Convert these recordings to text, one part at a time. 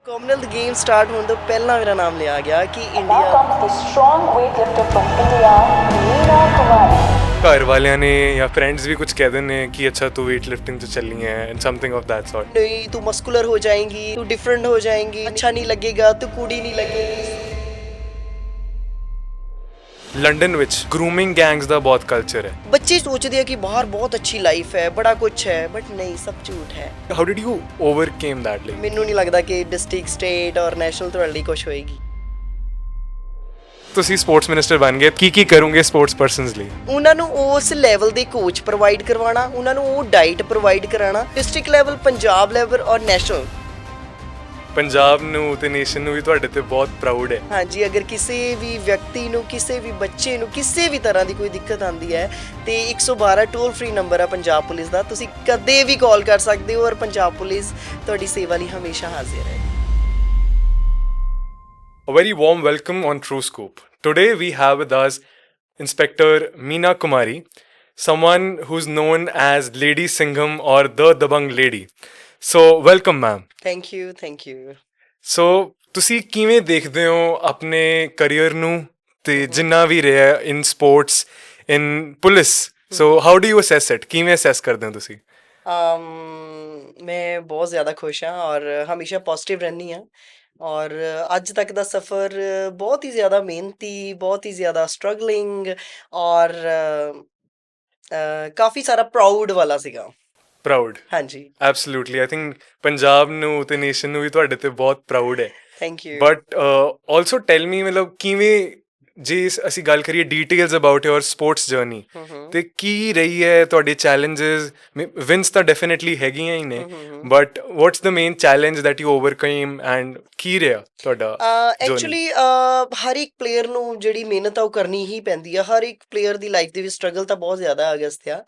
Commonwealth game start ਹੋਣ ਤੋਂ ਪਹਿਲਾਂ ਮੇਰਾ ਨਾਮ ਲਿਆ ਗਿਆ ਕਿ Now India comes the strong weightlifter from India, Meena Kumari. ਘਰ ਵਾਲਿਆਂ ਨੇ ਜਾਂ ਫਰੈਂਡਸ ਵੀ ਕੁਝ ਕਹਿ ਦਿੰਦੇ ਨੇ ਕਿ ਅੱਛਾ ਤੂੰ weight lifting 'ਚ ਚੱਲੀ ਹੈ and something of that sort। ਨਹੀਂ ਤੂੰ ਮਸਕੂਲਰ ਹੋ ਜਾਏਂਗੀ, ਤੂੰ ਡਿਫਰੈਂਟ ਹੋ ਜਾਏਂਗੀ, ਅੱਛਾ ਨਹੀਂ ਲੱਗੇਗਾ, ਤੂੰ ਕੁੜੀ ਨਹੀਂ ਲੱਗੇਗੀ। ਲੰਡਨ ਵਿੱਚ ਗਰੂਮਿੰਗ ਗੈਂਗਸ ਦਾ ਬਹੁਤ ਕਲਚਰ ਹੈ। ਬੱਚੇ ਸੋਚਦੇ ਆ ਕਿ ਬਾਹਰ ਬਹੁਤ ਅੱਛੀ ਲਾਈਫ ਹੈ, ਬੜਾ ਕੁਝ ਹੈ, ਬਟ ਨਹੀਂ, ਸਭ ਝੂਠ ਹੈ। How did you overcame that like? ਮੈਨੂੰ ਨਹੀਂ ਲੱਗਦਾ ਕਿ ਡਿਸਟ੍ਰਿਕਟ ਸਟੇਟ ਔਰ ਨੈਸ਼ਨਲ ਤੁਹਾਡੇ ਲਈ ਕੁਝ ਹੋਏਗੀ। ਤੁਸੀਂ ਸਪੋਰਟਸ ਮਿਨਿਸਟਰ ਬਣ ਗਏ, ਕੀ ਕਰੋਗੇ ਸਪੋਰਟਸ ਪਰਸਨਸ ਲਈ? ਉਹਨਾਂ ਨੂੰ ਉਸ ਲੈਵਲ ਦੇ ਕੋਚ ਪ੍ਰੋਵਾਈਡ ਕਰਵਾਉਣਾ, ਉਹਨਾਂ ਨੂੰ ਉਹ ਡਾਈਟ ਪ੍ਰੋਵਾਈਡ ਕਰਾਉਣਾ, ਡਿਸਟ੍ਰਿਕਟ ਲੈਵਲ, ਪੰਜਾਬ ਲੈਵਲ ਔਰ ਨੈਸ਼ਨਲ। ਪੰਜਾਬ ਨੂੰ ਤੇ ਨੇਸ਼ਨ ਨੂੰ ਵੀ ਤੁਹਾਡੇ ਤੇ ਬਹੁਤ ਪ੍ਰਾਊਡ ਹੈ। ਹਾਂਜੀ, ਅਗਰ ਕਿਸੇ ਵੀ ਵਿਅਕਤੀ ਨੂੰ, ਕਿਸੇ ਵੀ ਬੱਚੇ ਨੂੰ ਕਿਸੇ ਵੀ ਤਰ੍ਹਾਂ ਦੀ ਕੋਈ ਦਿੱਕਤ ਆਉਂਦੀ ਹੈ ਤੇ 112 ਟੋਲ ਫ੍ਰੀ ਨੰਬਰ ਹੈ ਪੰਜਾਬ ਪੁਲਿਸ ਦਾ, ਤੁਸੀਂ ਕਦੇ ਵੀ ਕਾਲ ਕਰ ਸਕਦੇ ਹੋ ਔਰ ਪੰਜਾਬ ਪੁਲਿਸ ਤੁਹਾਡੀ ਸੇਵਾ ਲਈ ਹਮੇਸ਼ਾ ਹਾਜ਼ਰ ਹੈ। A very warm welcome on True Scoop. Today we have with us Inspector Meena Kumari, someone who's known as Lady Singham or the Dabang Lady. So welcome ma'am. Thank you, thank you. So ਤੁਸੀਂ ਕਿਵੇਂ ਦੇਖਦੇ ਹੋ ਆਪਣੇ career ਨੂੰ ਤੇ ਜਿੰਨਾ ਵੀ ਰਿਹਾ in sports, in police? So how do you assess it? ਕਿਵੇਂ ਅਸੈਸ ਕਰਦੇ ਹੋ ਤੁਸੀਂ? ਮੈਂ ਬਹੁਤ ਜ਼ਿਆਦਾ ਖੁਸ਼ ਹਾਂ ਔਰ ਹਮੇਸ਼ਾ ਪੋਜ਼ਿਟਿਵ ਰਹਿੰਦੀ ਹਾਂ ਔਰ ਅੱਜ ਤੱਕ ਦਾ ਸਫ਼ਰ ਬਹੁਤ ਹੀ ਜ਼ਿਆਦਾ ਮਿਹਨਤੀ, ਬਹੁਤ ਹੀ ਜ਼ਿਆਦਾ ਸਟਰਗਲਿੰਗ ਔਰ ਕਾਫੀ ਸਾਰਾ ਪ੍ਰਾਊਡ ਵਾਲਾ ਸੀਗਾ। ਪ੍ਰਾਊਡ? ਹਾਂਜੀ, ਐਬਸੋਲੂਟਲੀ। ਆਈ ਥਿੰਕ ਪੰਜਾਬ ਨੂੰ ਤੇ ਨੇਸ਼ਨ ਨੂੰ ਵੀ ਤੁਹਾਡੇ ਤੇ ਬਹੁਤ ਪ੍ਰਾਊਡ ਹੈ। Thank you. ਬਟ ਆਲਸੋ ਟੈਲ ਮੀ, ਮਤਲਬ ਕਿਵੇਂ, ਜੇ ਅਸੀਂ ਗੱਲ ਕਰੀਏ details about your sports journey, ਤੇ ਕੀ ਰਹੀ ਹੈ ਤੁਹਾਡੇ ਚੈਲੰਜਸ? ਵਿਨਸ ਤਾਂ ਡੈਫੀਨੇਟਲੀ ਹੈਗੀਆਂ ਹੀ ਨੇ, but what's the main challenge that you overcame and ਕੀ ਰਿਹਾ ਤੁਹਾਡਾ ਜਰਨੀ? ਐਕਚੁਅਲੀ ਹਰ ਇੱਕ ਪਲੇਅਰ ਨੂੰ ਜਿਹੜੀ ਮਿਹਨਤ ਆ ਉਹ ਕਰਨੀ ਹੀ ਪੈਂਦੀ ਆ। ਹਰ ਇੱਕ ਪਲੇਅਰ ਦੀ ਲਾਈਫ ਦੇ ਵਿੱਚ ਸਟਰਗਲ ਤਾਂ ਬਹੁਤ ਜ਼ਿਆਦਾ ਅਗਸਤਿਆ,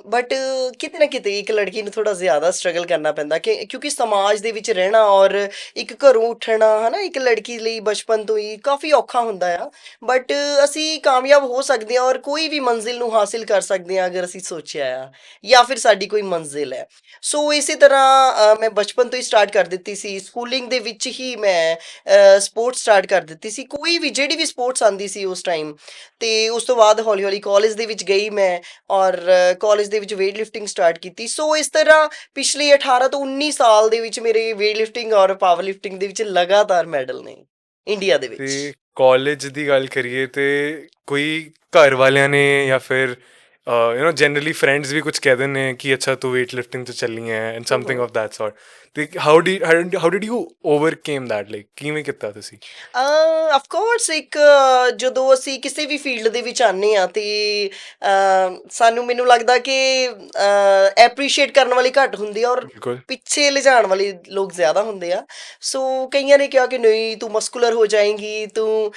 ਬਟ ਕਿਤੇ ਨਾ ਕਿਤੇ ਇੱਕ ਲੜਕੀ ਨੂੰ ਥੋੜ੍ਹਾ ਜ਼ਿਆਦਾ ਸਟਰਗਲ ਕਰਨਾ ਪੈਂਦਾ ਕਿਉਂਕਿ ਸਮਾਜ ਦੇ ਵਿੱਚ ਰਹਿਣਾ ਔਰ ਇੱਕ ਘਰੋਂ ਉੱਠਣਾ ਹੈ ਨਾ, ਇੱਕ ਲੜਕੀ ਲਈ ਬਚਪਨ ਤੋਂ ਹੀ ਕਾਫੀ ਔਖਾ ਹੁੰਦਾ ਆ। ਬਟ ਅਸੀਂ ਕਾਮਯਾਬ ਹੋ ਸਕਦੇ ਹਾਂ ਔਰ ਕੋਈ ਵੀ ਮੰਜ਼ਿਲ ਨੂੰ ਹਾਸਿਲ ਕਰ ਸਕਦੇ ਹਾਂ ਅਗਰ ਅਸੀਂ ਸੋਚਿਆ ਆ ਜਾਂ ਫਿਰ ਸਾਡੀ ਕੋਈ ਮੰਜ਼ਿਲ ਹੈ। ਸੋ ਇਸੇ ਤਰ੍ਹਾਂ ਮੈਂ ਬਚਪਨ ਤੋਂ ਹੀ ਸਟਾਰਟ ਕਰ ਦਿੱਤੀ ਸੀ। ਸਕੂਲਿੰਗ ਦੇ ਵਿੱਚ ਹੀ ਮੈਂ ਸਪੋਰਟਸ ਸਟਾਰਟ ਕਰ ਦਿੱਤੀ ਸੀ, ਕੋਈ ਵੀ ਜਿਹੜੀ ਵੀ ਸਪੋਰਟਸ ਆਉਂਦੀ ਸੀ ਉਸ ਟਾਈਮ। ਅਤੇ ਉਸ ਤੋਂ ਬਾਅਦ ਹੌਲੀ ਹੌਲੀ ਕਾਲਜ ਦੇ ਵਿੱਚ ਗਈ ਮੈਂ ਔਰ ਕਾਲਜ ਦੇ ਵਿੱਚ ਵੇਟ ਲਿਫਟਿੰਗ ਸਟਾਰਟ ਕੀਤੀ। ਸੋ ਇਸ ਤਰ੍ਹਾਂ ਪਿਛਲੇ 18 ਤੋਂ 19 ਸਾਲ ਦੇ ਵਿੱਚ ਮੇਰੇ ਵੇਟ ਲਿਫਟਿੰਗ ਔਰ ਪਾਵਰ ਲਿਫਟਿੰਗ ਦੇ ਵਿੱਚ ਲਗਾਤਾਰ ਮੈਡਲ ਨੇ ਇੰਡੀਆ ਦੇ ਵਿੱਚ। ਤੇ ਕਾਲਜ ਦੀ ਗੱਲ ਕਰੀਏ ਤੇ ਕੋਈ ਘਰ ਵਾਲਿਆਂ ਨੇ ਜਾਂ ਫਿਰ ਜਨਰਲੀ ਫਰੈਂਡਸ ਵੀ ਕੁਝ ਕਹਿ ਦਿੰਦੇ ਨੇ ਕਿ ਅੱਛਾ ਤੂੰ weight lifting 'ਚ ਚੱਲੀ ਹੈ and something of that sort, ਤੇ how did you overcame that, like ਕਿਵੇਂ ਕੀਤਾ ਤੁਸੀਂ? ਅਫਕੋਰਸ ਇੱਕ ਜਦੋਂ ਅਸੀਂ ਕਿਸੇ ਵੀ ਫੀਲਡ ਦੇ ਵਿੱਚ ਆਉਂਦੇ ਹਾਂ ਅਤੇ ਸਾਨੂੰ ਮੈਨੂੰ ਲੱਗਦਾ ਕਿ ਐਪਰੀਸ਼ੀਏਟ ਕਰਨ ਵਾਲੀ ਘੱਟ ਹੁੰਦੀ ਆ ਔਰ ਬਿਲਕੁਲ। ਪਿੱਛੇ ਲਿਜਾਣ ਵਾਲੇ ਲੋਕ ਜ਼ਿਆਦਾ ਹੁੰਦੇ ਆ। ਸੋ ਕਈਆਂ ਨੇ ਕਿਹਾ ਕਿ ਨਹੀਂ ਤੂੰ ਮਸਕੂਲਰ ਹੋ ਜਾਏਂਗੀ, ਤੂੰ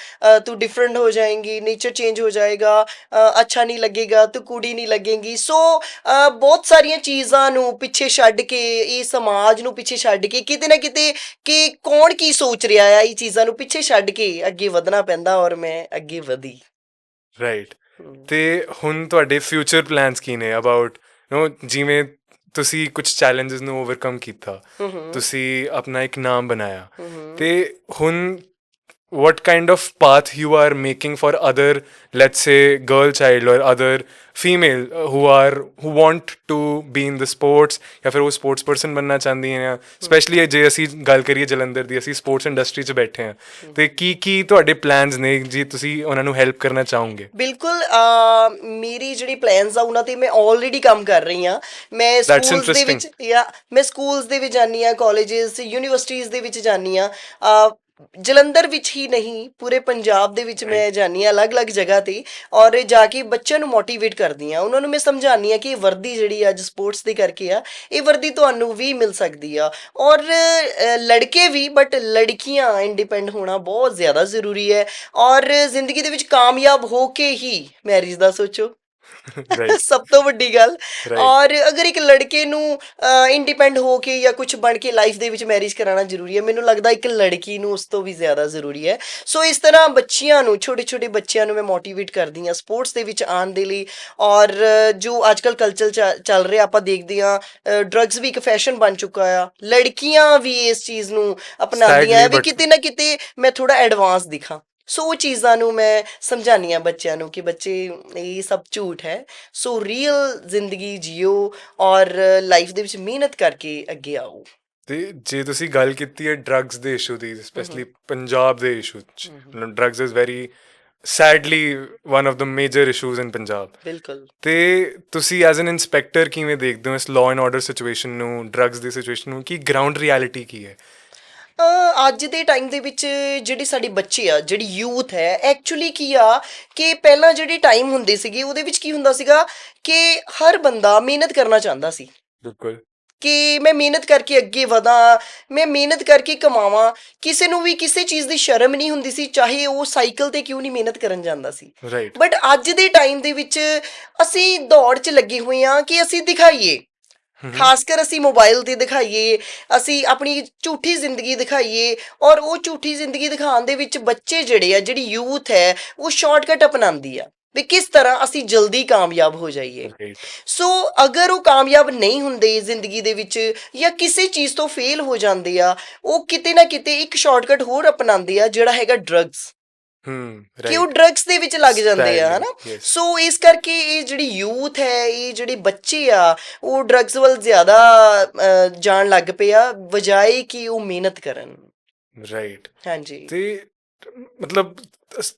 ਡਿਫਰੈਂਟ ਹੋ ਜਾਏਂਗੀ, ਨੇਚਰ ਚੇਂਜ ਹੋ ਜਾਏਗਾ, ਅੱਛਾ ਨਹੀਂ ਲੱਗੇਗਾ, ਤੂੰ ਕੁੜੀ ਨਹੀਂ ਲੱਗੇਗੀ। ਸੋ ਬਹੁਤ ਸਾਰੀਆਂ ਚੀਜ਼ਾਂ ਨੂੰ ਪਿੱਛੇ ਛੱਡ ਕੇ, ਇਹ ਸਮਾਜ ਨੂੰ ਪਿੱਛੇ ਛੱਡ ਕੇ, ਕਿਤੇ ਨਾ ਕਿਤੇ ਕਿ ਕੌਣ ਕੀ ਸੋਚ ਰਿਹਾ ਆ, ਇਹ ਚੀਜ਼ਾਂ ਨੂੰ ਪਿੱਛੇ ਛੱਡ ਕੇ ਅੱਗੇ ਵਧਣਾ ਪੈਂਦਾ ਔਰ ਮੈਂ ਅੱਗੇ ਵਧੀ। ਰਾਈਟ। ਤੇ ਹੁਣ ਤੁਹਾਡੇ ਫਿਊਚਰ ਪਲਾਨਸ ਕੀ ਨੇ ਅਬਾਊਟ ਜਿਵੇਂ ਤੁਸੀਂ ਕੁਝ ਚੈਲੰਜਸ ਨੂੰ ਓਵਰਕਮ ਕੀਤਾ, ਤੁਸੀਂ ਆਪਣਾ ਇੱਕ ਨਾਮ ਬਣਾਇਆ, ਤੇ ਹੁਣ what kind of path you are making for other, let's say girl child or other female who want to be in the sports ਜਾਂ ਫਿਰ ਉਹ ਸਪੋਰਟਸ ਪਰਸਨ ਬਣਨਾ ਚਾਹੁੰਦੀਆਂ ਨੇ, ਸਪੈਸ਼ਲੀ ਜੇ ਅਸੀਂ ਗੱਲ ਕਰੀਏ ਜਲੰਧਰ ਦੀ, ਅਸੀਂ ਸਪੋਰਟਸ ਇੰਡਸਟਰੀ 'ਚ ਬੈਠੇ ਹਾਂ, ਤੇ ਕੀ ਤੁਹਾਡੇ ਪਲਾਨਸ ਨੇ ਜੀ ਤੁਸੀਂ ਉਹਨਾਂ ਨੂੰ ਹੈਲਪ ਕਰਨਾ ਚਾਹੋਗੇ? ਬਿਲਕੁਲ, ਮੇਰੀ ਜਿਹੜੀ ਪਲਾਨਸ ਆ ਉਹਨਾਂ 'ਤੇ ਮੈਂ ਆਲਰੇਡੀ ਕੰਮ ਕਰ ਰਹੀ ਹਾਂ। ਮੈਂ ਸਕੂਲਸ ਦੇ ਵਿੱਚ ਜਾਂਦੀ ਹਾਂ, ਕਾਲਜਿਸ, ਯੂਨੀਵਰਸਿਟੀਜ਼ ਦੇ ਵਿੱਚ ਜਾਂਦੀ ਹਾਂ। ਜਲੰਧਰ ਵਿੱਚ ਹੀ ਨਹੀਂ, ਪੂਰੇ ਪੰਜਾਬ ਦੇ ਵਿੱਚ ਮੈਂ ਜਾਂਦੀ ਹਾਂ ਅਲੱਗ-ਅਲੱਗ ਜਗ੍ਹਾ 'ਤੇ ਔਰ ਜਾ ਕੇ ਬੱਚਿਆਂ ਨੂੰ ਮੋਟੀਵੇਟ ਕਰਦੀ ਹਾਂ। ਉਹਨਾਂ ਨੂੰ ਮੈਂ ਸਮਝਾਉਂਦੀ ਹਾਂ ਕਿ ਇਹ ਵਰਦੀ ਜਿਹੜੀ ਅੱਜ ਸਪੋਰਟਸ ਦੇ ਕਰਕੇ ਆ, ਇਹ ਵਰਦੀ ਤੁਹਾਨੂੰ ਵੀ ਮਿਲ ਸਕਦੀ ਆ ਔਰ ਲੜਕੇ ਵੀ, ਬਟ ਲੜਕੀਆਂ ਇੰਡੀਪੈਂਡ ਹੋਣਾ ਬਹੁਤ ਜ਼ਿਆਦਾ ਜ਼ਰੂਰੀ ਹੈ ਔਰ ਜ਼ਿੰਦਗੀ ਦੇ ਵਿੱਚ ਕਾਮਯਾਬ ਹੋ ਕੇ ਹੀ ਮੈਰਿਜ ਦਾ ਸੋਚੋ। ਰਾਈਟ, ਸਭ ਤੋਂ ਵੱਡੀ ਗੱਲ। ਰਾਈਟ, ਔਰ ਅਗਰ ਇੱਕ ਲੜਕੇ ਨੂੰ ਇੰਡੀਪੈਂਡ ਹੋ ਕੇ ਜਾਂ ਕੁਝ ਬਣ ਕੇ ਲਾਈਫ ਦੇ ਵਿੱਚ ਮੈਰਿਜ ਕਰਾਉਣਾ ਜ਼ਰੂਰੀ ਹੈ, ਮੈਨੂੰ ਲੱਗਦਾ ਇੱਕ ਲੜਕੀ ਨੂੰ ਉਸ ਤੋਂ ਵੀ ਜ਼ਿਆਦਾ ਜ਼ਰੂਰੀ ਹੈ। ਸੋ ਇਸ ਤਰ੍ਹਾਂ ਬੱਚਿਆਂ ਨੂੰ, ਛੋਟੇ ਛੋਟੇ ਬੱਚਿਆਂ ਨੂੰ ਮੈਂ ਮੋਟੀਵੇਟ ਕਰਦੀ ਹਾਂ ਸਪੋਰਟਸ ਦੇ ਵਿੱਚ ਆਉਣ ਦੇ ਲਈ। ਔਰ ਜੋ ਅੱਜ ਕੱਲ੍ਹ ਕਲਚਰ ਚੱਲ ਰਿਹਾ, ਆਪਾਂ ਦੇਖਦੇ ਹਾਂ ਡਰੱਗਸ ਵੀ ਇੱਕ ਫੈਸ਼ਨ ਬਣ ਚੁੱਕਾ ਆ, ਲੜਕੀਆਂ ਵੀ ਇਸ ਚੀਜ਼ ਨੂੰ ਅਪਣਾਉਂਦੀਆਂ ਸੈਡਲੀ ਆ ਵੀ ਬਟ ਕਿਤੇ ਨਾ ਕਿਤੇ ਮੈਂ ਥੋੜਾ ਐਡਵਾਂਸ ਦਿਖਾਂ। ਸੋ ਉਹ ਚੀਜ਼ਾਂ ਨੂੰ ਮੈਂ ਸਮਝਾਉਂਦੀ ਹਾਂ ਬੱਚਿਆਂ ਨੂੰ ਕਿ ਬੱਚੇ ਇਹ ਸਭ ਝੂਠ ਹੈ। ਸੋ ਰੀਅਲ ਜ਼ਿੰਦਗੀ ਜੀਓ ਔਰ ਲਾਈਫ ਦੇ ਵਿੱਚ ਮਿਹਨਤ ਕਰਕੇ ਅੱਗੇ ਆਓ। ਤੇ ਜੇ ਤੁਸੀਂ ਗੱਲ ਕੀਤੀ ਹੈ ਡਰੱਗਸ ਦੇ ਇਸ਼ੂ ਦੀ, ਸਪੈਸ਼ਲੀ ਪੰਜਾਬ ਦੇ ਇਸ਼ੂ 'ਚ, drugs is very sadly one of the major issues in Punjab. ਬਿਲਕੁਲ। ਤੇ ਤੁਸੀਂ ਐਜ਼ ਐਨ ਇੰਸਪੈਕਟਰ ਕਿਵੇਂ ਦੇਖਦੇ ਹੋ ਇਸ ਲਾਅ ਐਂਡ ਆਰਡਰ ਸਿਚੁਏਸ਼ਨ ਨੂੰ, ਡਰੱਗਸ ਦੀ ਸਿਚੁਏਸ਼ਨ ਨੂੰ, ਕਿ ਗਰਾਊਂਡ ਰਿਐਲਿਟੀ ਕੀ ਹੈ? ਅੱਜ ਦੇ ਟਾਈਮ ਦੇ ਵਿੱਚ ਜਿਹੜੇ ਸਾਡੇ ਬੱਚੇ ਆ, ਜਿਹੜੀ ਯੂਥ ਹੈ, ਐਕਚੁਅਲੀ ਕੀ ਆ ਕਿ ਪਹਿਲਾਂ ਜਿਹੜੇ ਟਾਈਮ ਹੁੰਦੇ ਸੀਗੇ ਉਹਦੇ ਵਿੱਚ ਕੀ ਹੁੰਦਾ ਸੀਗਾ ਕਿ ਹਰ ਬੰਦਾ ਮਿਹਨਤ ਕਰਨਾ ਚਾਹੁੰਦਾ ਸੀ ਬਿਲਕੁਲ, ਕਿ ਮੈਂ ਮਿਹਨਤ ਕਰਕੇ ਅੱਗੇ ਵਧਾਂ, ਮੈਂ ਮਿਹਨਤ ਕਰਕੇ ਕਮਾਵਾਂ। ਕਿਸੇ ਨੂੰ ਵੀ ਕਿਸੇ ਚੀਜ਼ ਦੀ ਸ਼ਰਮ ਨਹੀਂ ਹੁੰਦੀ ਸੀ, ਚਾਹੇ ਉਹ ਸਾਈਕਲ ਤੇ ਕਿਉਂ ਨਹੀਂ ਮਿਹਨਤ ਕਰਨ ਜਾਂਦਾ ਸੀ। ਰਾਈਟ, ਬਟ ਅੱਜ ਦੇ ਟਾਈਮ ਦੇ ਵਿੱਚ ਅਸੀਂ ਦੌੜ 'ਚ ਲੱਗੇ ਹੋਏ ਹਾਂ ਕਿ ਅਸੀਂ ਦਿਖਾਈਏ, ਖਾਸ ਕਰ ਅਸੀਂ ਮੋਬਾਈਲ ਤੇ ਦਿਖਾਈਏ, ਅਸੀਂ ਆਪਣੀ ਝੂਠੀ ਜ਼ਿੰਦਗੀ ਦਿਖਾਈਏ। ਔਰ ਉਹ ਝੂਠੀ ਜ਼ਿੰਦਗੀ ਦਿਖਾਉਣ ਦੇ ਵਿੱਚ ਬੱਚੇ ਜਿਹੜੇ ਆ, ਜਿਹੜੀ ਯੂਥ ਹੈ, ਉਹ ਸ਼ਾਰਟਕਟ ਅਪਣਾਉਂਦੀ ਆ ਵੀ ਕਿਸ ਤਰ੍ਹਾਂ ਅਸੀਂ ਜਲਦੀ ਕਾਮਯਾਬ ਹੋ ਜਾਈਏ। ਰਾਈਟ, ਸੋ ਅਗਰ ਉਹ ਕਾਮਯਾਬ ਨਹੀਂ ਹੁੰਦੇ ਜ਼ਿੰਦਗੀ ਦੇ ਵਿੱਚ ਜਾਂ ਕਿਸੇ ਚੀਜ਼ ਤੋਂ ਫੇਲ ਹੋ ਜਾਂਦੇ ਆ, ਉਹ ਕਿਤੇ ਨਾ ਕਿਤੇ ਇੱਕ ਸ਼ਾਰਟਕਟ ਹੋਰ ਅਪਣਾਉਂਦੇ ਆ, ਜਿਹੜਾ ਹੈਗਾ ਡਰੱਗਸ, ਕਿ ਉਹ ਰਾਈਟ, ਡਰੱਗਸ ਦੇ ਵਿੱਚ ਲੱਗ ਜਾਂਦੇ ਆ, ਹਨਾ। ਸੈਡਲੀ ਯੈਸ, ਸੋ ਇਸ ਕਰਕੇ ਇਹ ਜਿਹੜੀ ਯੂਥ ਹੈ, ਇਹ ਜਿਹੜੇ ਬੱਚੇ ਆ, ਉਹ ਡਰੱਗਸ ਵੱਲ ਜ਼ਿਆਦਾ ਜਾਣ ਲੱਗ ਪਏ ਆ, ਬਜਾਏ ਕਿ ਉਹ ਮਿਹਨਤ ਕਰਨ। ਰਾਈਟ। ਹਾਂਜੀ। ਤੇ ਮਤਲਬ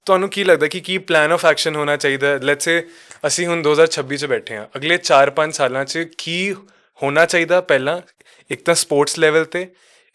ਤੁਹਾਨੂੰ ਕੀ ਲੱਗਦਾ ਕਿ ਕੀ ਪਲਾਨ ਆਫ ਐਕਸ਼ਨ ਹੋਣਾ ਚਾਹੀਦਾ? ਲੈਟਸ ਸੇ ਅਸੀਂ ਹੁਣ 2026 'ਚ ਬੈਠੇ ਹਾਂ, ਅਗਲੇ 4-5 ਸਾਲਾਂ 'ਚ ਕੀ ਹੋਣਾ ਚਾਹੀਦਾ? ਪਹਿਲਾਂ ਇੱਕ ਤਾਂ ਸਪੋਰਟਸ ਲੈਵਲ 'ਤੇ,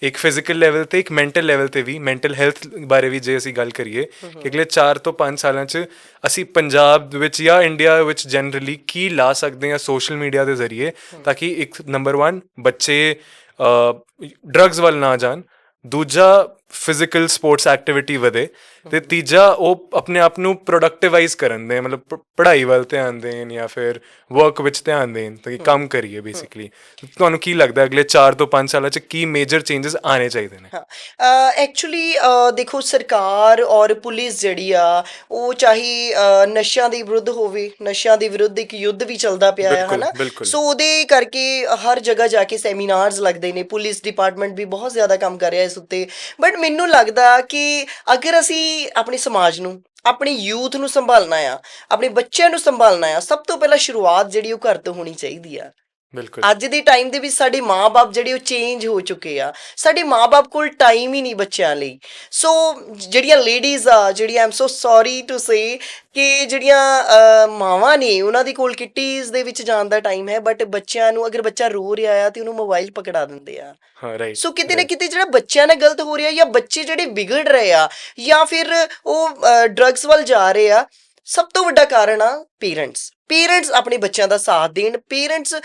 ਇੱਕ ਫਿਜ਼ੀਕਲ ਲੈਵਲ 'ਤੇ, ਇੱਕ ਮੈਂਟਲ ਲੈਵਲ 'ਤੇ ਵੀ, ਮੈਂਟਲ ਹੈਲਥ ਬਾਰੇ ਵੀ ਜੇ ਅਸੀਂ ਗੱਲ ਕਰੀਏ ਕਿ ਅਗਲੇ 4 ਤੋਂ 5 ਸਾਲਾਂ 'ਚ ਅਸੀਂ ਪੰਜਾਬ ਵਿੱਚ ਜਾਂ ਇੰਡੀਆ ਵਿੱਚ ਜਨਰਲੀ ਕੀ ਲਾ ਸਕਦੇ ਹਾਂ ਸੋਸ਼ਲ ਮੀਡੀਆ ਦੇ ਜ਼ਰੀਏ, ਤਾਂ ਕਿ ਇੱਕ ਨੰਬਰ 1 ਬੱਚੇ ਡਰੱਗਸ ਵੱਲ ਨਾ ਜਾਣ, ਦੂਜਾ ਫਿਜ਼ੀਕਲ ਸਪੋਰਟਸ ਐਕਟੀਵਿਟੀ ਵਧੇ, ਤੇ ਤੀਜਾ ਉਹ ਆਪਣੇ ਆਪ ਨੂੰ ਪ੍ਰੋਡਕਟਿਵਾਈਜ਼ ਕਰਨ ਦੇ, ਮਤਲਬ ਪੜ੍ਹਾਈ ਵੱਲ ਧਿਆਨ ਦੇਣ ਜਾਂ ਫਿਰ ਵਰਕ ਵਿੱਚ ਧਿਆਨ ਦੇਣ, ਤਾਂ ਕਿ ਕੰਮ ਕਰੀਏ ਬੇਸਿਕਲੀ। ਤੁਹਾਨੂੰ ਕੀ ਲੱਗਦਾ ਅਗਲੇ 4 ਤੋਂ 5 ਸਾਲਾਂ 'ਚ ਕੀ ਮੇਜਰ ਚੇਂਜਸ ਆਉਣੇ ਚਾਹੀਦੇ ਨੇ? ਹਾਂ, ਐਕਚੁਅਲੀ ਦੇਖੋ, ਸਰਕਾਰ ਔਰ ਪੁਲਿਸ ਜਿਹੜੀ ਆ, ਉਹ ਚਾਹੇ ਨਸ਼ਿਆਂ ਦੇ ਵਿਰੁੱਧ ਹੋਵੇ, ਨਸ਼ਿਆਂ ਦੇ ਵਿਰੁੱਧ ਇੱਕ ਯੁੱਧ ਵੀ ਚੱਲਦਾ ਪਿਆ ਆ, ਬਿਲਕੁਲ, ਹਨਾ। ਬਿਲਕੁਲ, ਸੋ ਉਹਦੇ ਕਰਕੇ ਹਰ ਜਗ੍ਹਾ ਜਾ ਕੇ ਸੈਮੀਨਾਰਸ ਲੱਗਦੇ ਨੇ, ਪੁਲਿਸ ਡਿਪਾਰਟਮੈਂਟ ਵੀ ਬਹੁਤ ਜ਼ਿਆਦਾ ਕੰਮ ਕਰ ਰਿਹਾ ਇਸ ਉੱਤੇ। ਬਟ ਮੈਨੂੰ ਲੱਗਦਾ ਕਿ ਅਗਰ ਅਸੀਂ ਆਪਣੇ ਸਮਾਜ ਨੂੰ, ਆਪਣੀ ਯੂਥ ਨੂੰ ਸੰਭਾਲਣਾ ਆ, ਆਪਣੇ ਬੱਚਿਆਂ ਨੂੰ ਸੰਭਾਲਣਾ ਆ, ਸਭ ਤੋਂ ਪਹਿਲਾਂ ਸ਼ੁਰੂਆਤ ਜਿਹੜੀ ਉਹ ਘਰ ਤੋਂ ਹੋਣੀ ਚਾਹੀਦੀ ਆ। ਬਿਲਕੁਲ, ਅੱਜ ਦੇ ਟਾਈਮ ਦੇ ਵਿੱਚ ਸਾਡੇ ਮਾਂ-ਬਾਪ ਜਿਹੜੇ ਉਹ ਚੇਂਜ ਹੋ ਚੁੱਕੇ ਆ, ਸਾਡੇ ਮਾਂ-ਬਾਪ ਕੋਲ ਟਾਈਮ ਹੀ ਨਹੀਂ ਬੱਚਿਆਂ ਲਈ। ਸੋ ਜਿਹੜੀਆਂ ਲੇਡੀਜ਼ ਆ, ਜਿਹੜੀਆਂ, ਆਮ ਸੋ ਸੌਰੀ ਟੂ ਸੇ, ਕਿ ਜਿਹੜੀਆਂ ਮਾਵਾਂ ਨੇ, ਉਹਨਾਂ ਦੇ ਕੋਲ ਕਿੱਟੀਜ਼ ਦੇ ਵਿੱਚ ਜਾਣ ਦਾ ਟਾਈਮ ਹੈ, ਬਟ ਬੱਚਿਆਂ ਨੂੰ, ਅਗਰ ਬੱਚਾ ਰੋ ਰਿਹਾ ਆ ਤੇ ਉਹਨੂੰ ਮੋਬਾਈਲ ਪਕੜਾ ਦਿੰਦੇ ਆ। ਹਾਂ, ਰਾਈਟ, ਸੋ ਕਿਤੇ ਨਾ ਕਿਤੇ ਜਿਹੜਾ ਬੱਚਿਆਂ ਨਾਲ ਗਲਤ ਹੋ ਰਿਹਾ, ਜਾਂ ਬੱਚੇ ਜਿਹੜੇ ਵਿਗੜ ਰਹੇ ਆ, ਜਾਂ ਫਿਰ ਉਹ ਡਰੱਗਸ ਵੱਲ ਜਾ ਰਹੇ ਆ, ਸਭ ਤੋਂ ਵੱਡਾ ਕਾਰਨ ਆ ਪੇਰੈਂਟਸ ਆਪਣੇ ਬੱਚਿਆਂ ਦਾ ਸਾਥ ਦੇਣ। ਪੇਰੈਂਟਸ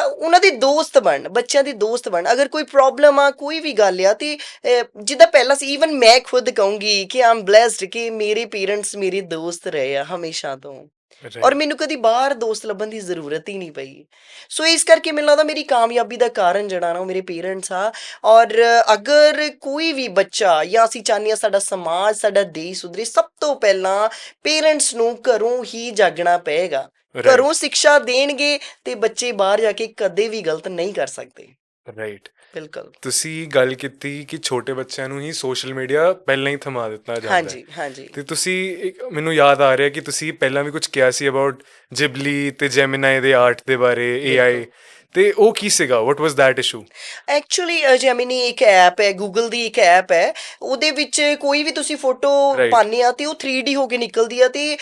ਉਹਨਾਂ ਦੇ ਦੋਸਤ ਬਣਨ, ਬੱਚਿਆਂ ਦੇ ਦੋਸਤ ਬਣਨ। ਅਗਰ ਕੋਈ ਪ੍ਰੋਬਲਮ ਆ, ਕੋਈ ਵੀ ਗੱਲ ਆ, ਤੇ ਜਿੱਦਾਂ ਪਹਿਲਾਂ ਸੀ, ਈਵਨ ਮੈਂ ਖੁਦ ਕਹੂੰਗੀ ਕਿ ਆਮ ਬਲੈਸਡ ਕਿ ਮੇਰੇ ਪੇਰੈਂਟਸ ਮੇਰੇ ਦੋਸਤ ਰਹੇ ਆ ਹਮੇਸ਼ਾ ਤੋਂ, ਔਰ ਮੈਨੂੰ ਕਦੀ ਬਾਹਰ ਦੋਸਤ ਲੱਭਣ ਦੀ ਜ਼ਰੂਰਤ ਹੀ ਨਹੀਂ ਪਈ। ਸੋ ਇਸ ਕਰਕੇ ਮੈਨੂੰ ਲੱਗਦਾ ਮੇਰੀ ਕਾਮਯਾਬੀ ਦਾ ਕਾਰਨ ਜਿਹੜਾ ਨਾ, ਉਹ ਮੇਰੇ ਪੇਰੈਂਟਸ ਆ। ਔਰ ਅਗਰ ਕੋਈ ਵੀ ਬੱਚਾ, ਜਾਂ ਅਸੀਂ ਚਾਹੁੰਦੇ ਹਾਂ ਸਾਡਾ ਸਮਾਜ, ਸਾਡਾ ਦੇਸ਼ ਸੁਧਰੇ, ਸਭ ਤੋਂ ਪਹਿਲਾਂ ਪੇਰੈਂਟਸ ਨੂੰ ਘਰੋਂ ਹੀ ਜਾਗਣਾ ਪਏਗਾ। ਘਰੋਂ ਸਿੱਖਿਆ ਦੇਣਗੇ ਤੇ ਬੱਚੇ ਬਾਹਰ ਜਾ ਕੇ ਕਦੇ ਵੀ ਗਲਤ ਨਹੀਂ ਕਰ ਸਕਦੇ। ਰਾਈਟ। ਬਿਲਕੁਲ। ਤੁਸੀਂ ਗੱਲ ਕੀਤੀ ਕਿ ਛੋਟੇ ਬੱਚਿਆਂ ਨੂੰ ਹੀ ਸੋਸ਼ਲ ਮੀਡੀਆ ਪਹਿਲਾਂ ਹੀ ਥਮਾ ਦਿੱਤਾ ਜਾਂਦਾ ਹੈ, ਹਾਂਜੀ, ਹਾਂਜੀ। ਤੇ ਤੁਸੀਂ ਮੈਨੂੰ ਯਾਦ ਆ ਰਿਹਾ ਕਿ ਤੁਸੀਂ ਪਹਿਲਾਂ ਵੀ ਕੁਝ ਕਿਹਾ ਸੀ ਅਬਾਊਟ ਜਿਬਲੀ ਤੇ ਜੈਮੀਨਾਈ ਦੇ ਆਰਟ ਦੇ ਬਾਰੇ, AI, ਤੇ ਉਹ ਕੀ ਸੀਗਾ? ਵਾਟ ਵਾਸ ਦੈਟ ਇਸ਼ੂ? ਐਕਚੁਅਲੀ ਜੈਮੀਨੀ ਇੱਕ ਐਪ ਹੈ, ਗੂਗਲ ਦੀ ਇੱਕ ਐਪ ਹੈ। ਉਹਦੇ ਵਿੱਚ ਕੋਈ ਵੀ ਤੁਸੀਂ ਫੋਟੋ ਪਾਉਂਦੇ ਆ ਤੇ ਉਹ 3D ਹੋ ਕੇ ਨਿਕਲਦੀ ਆ। ਤੇ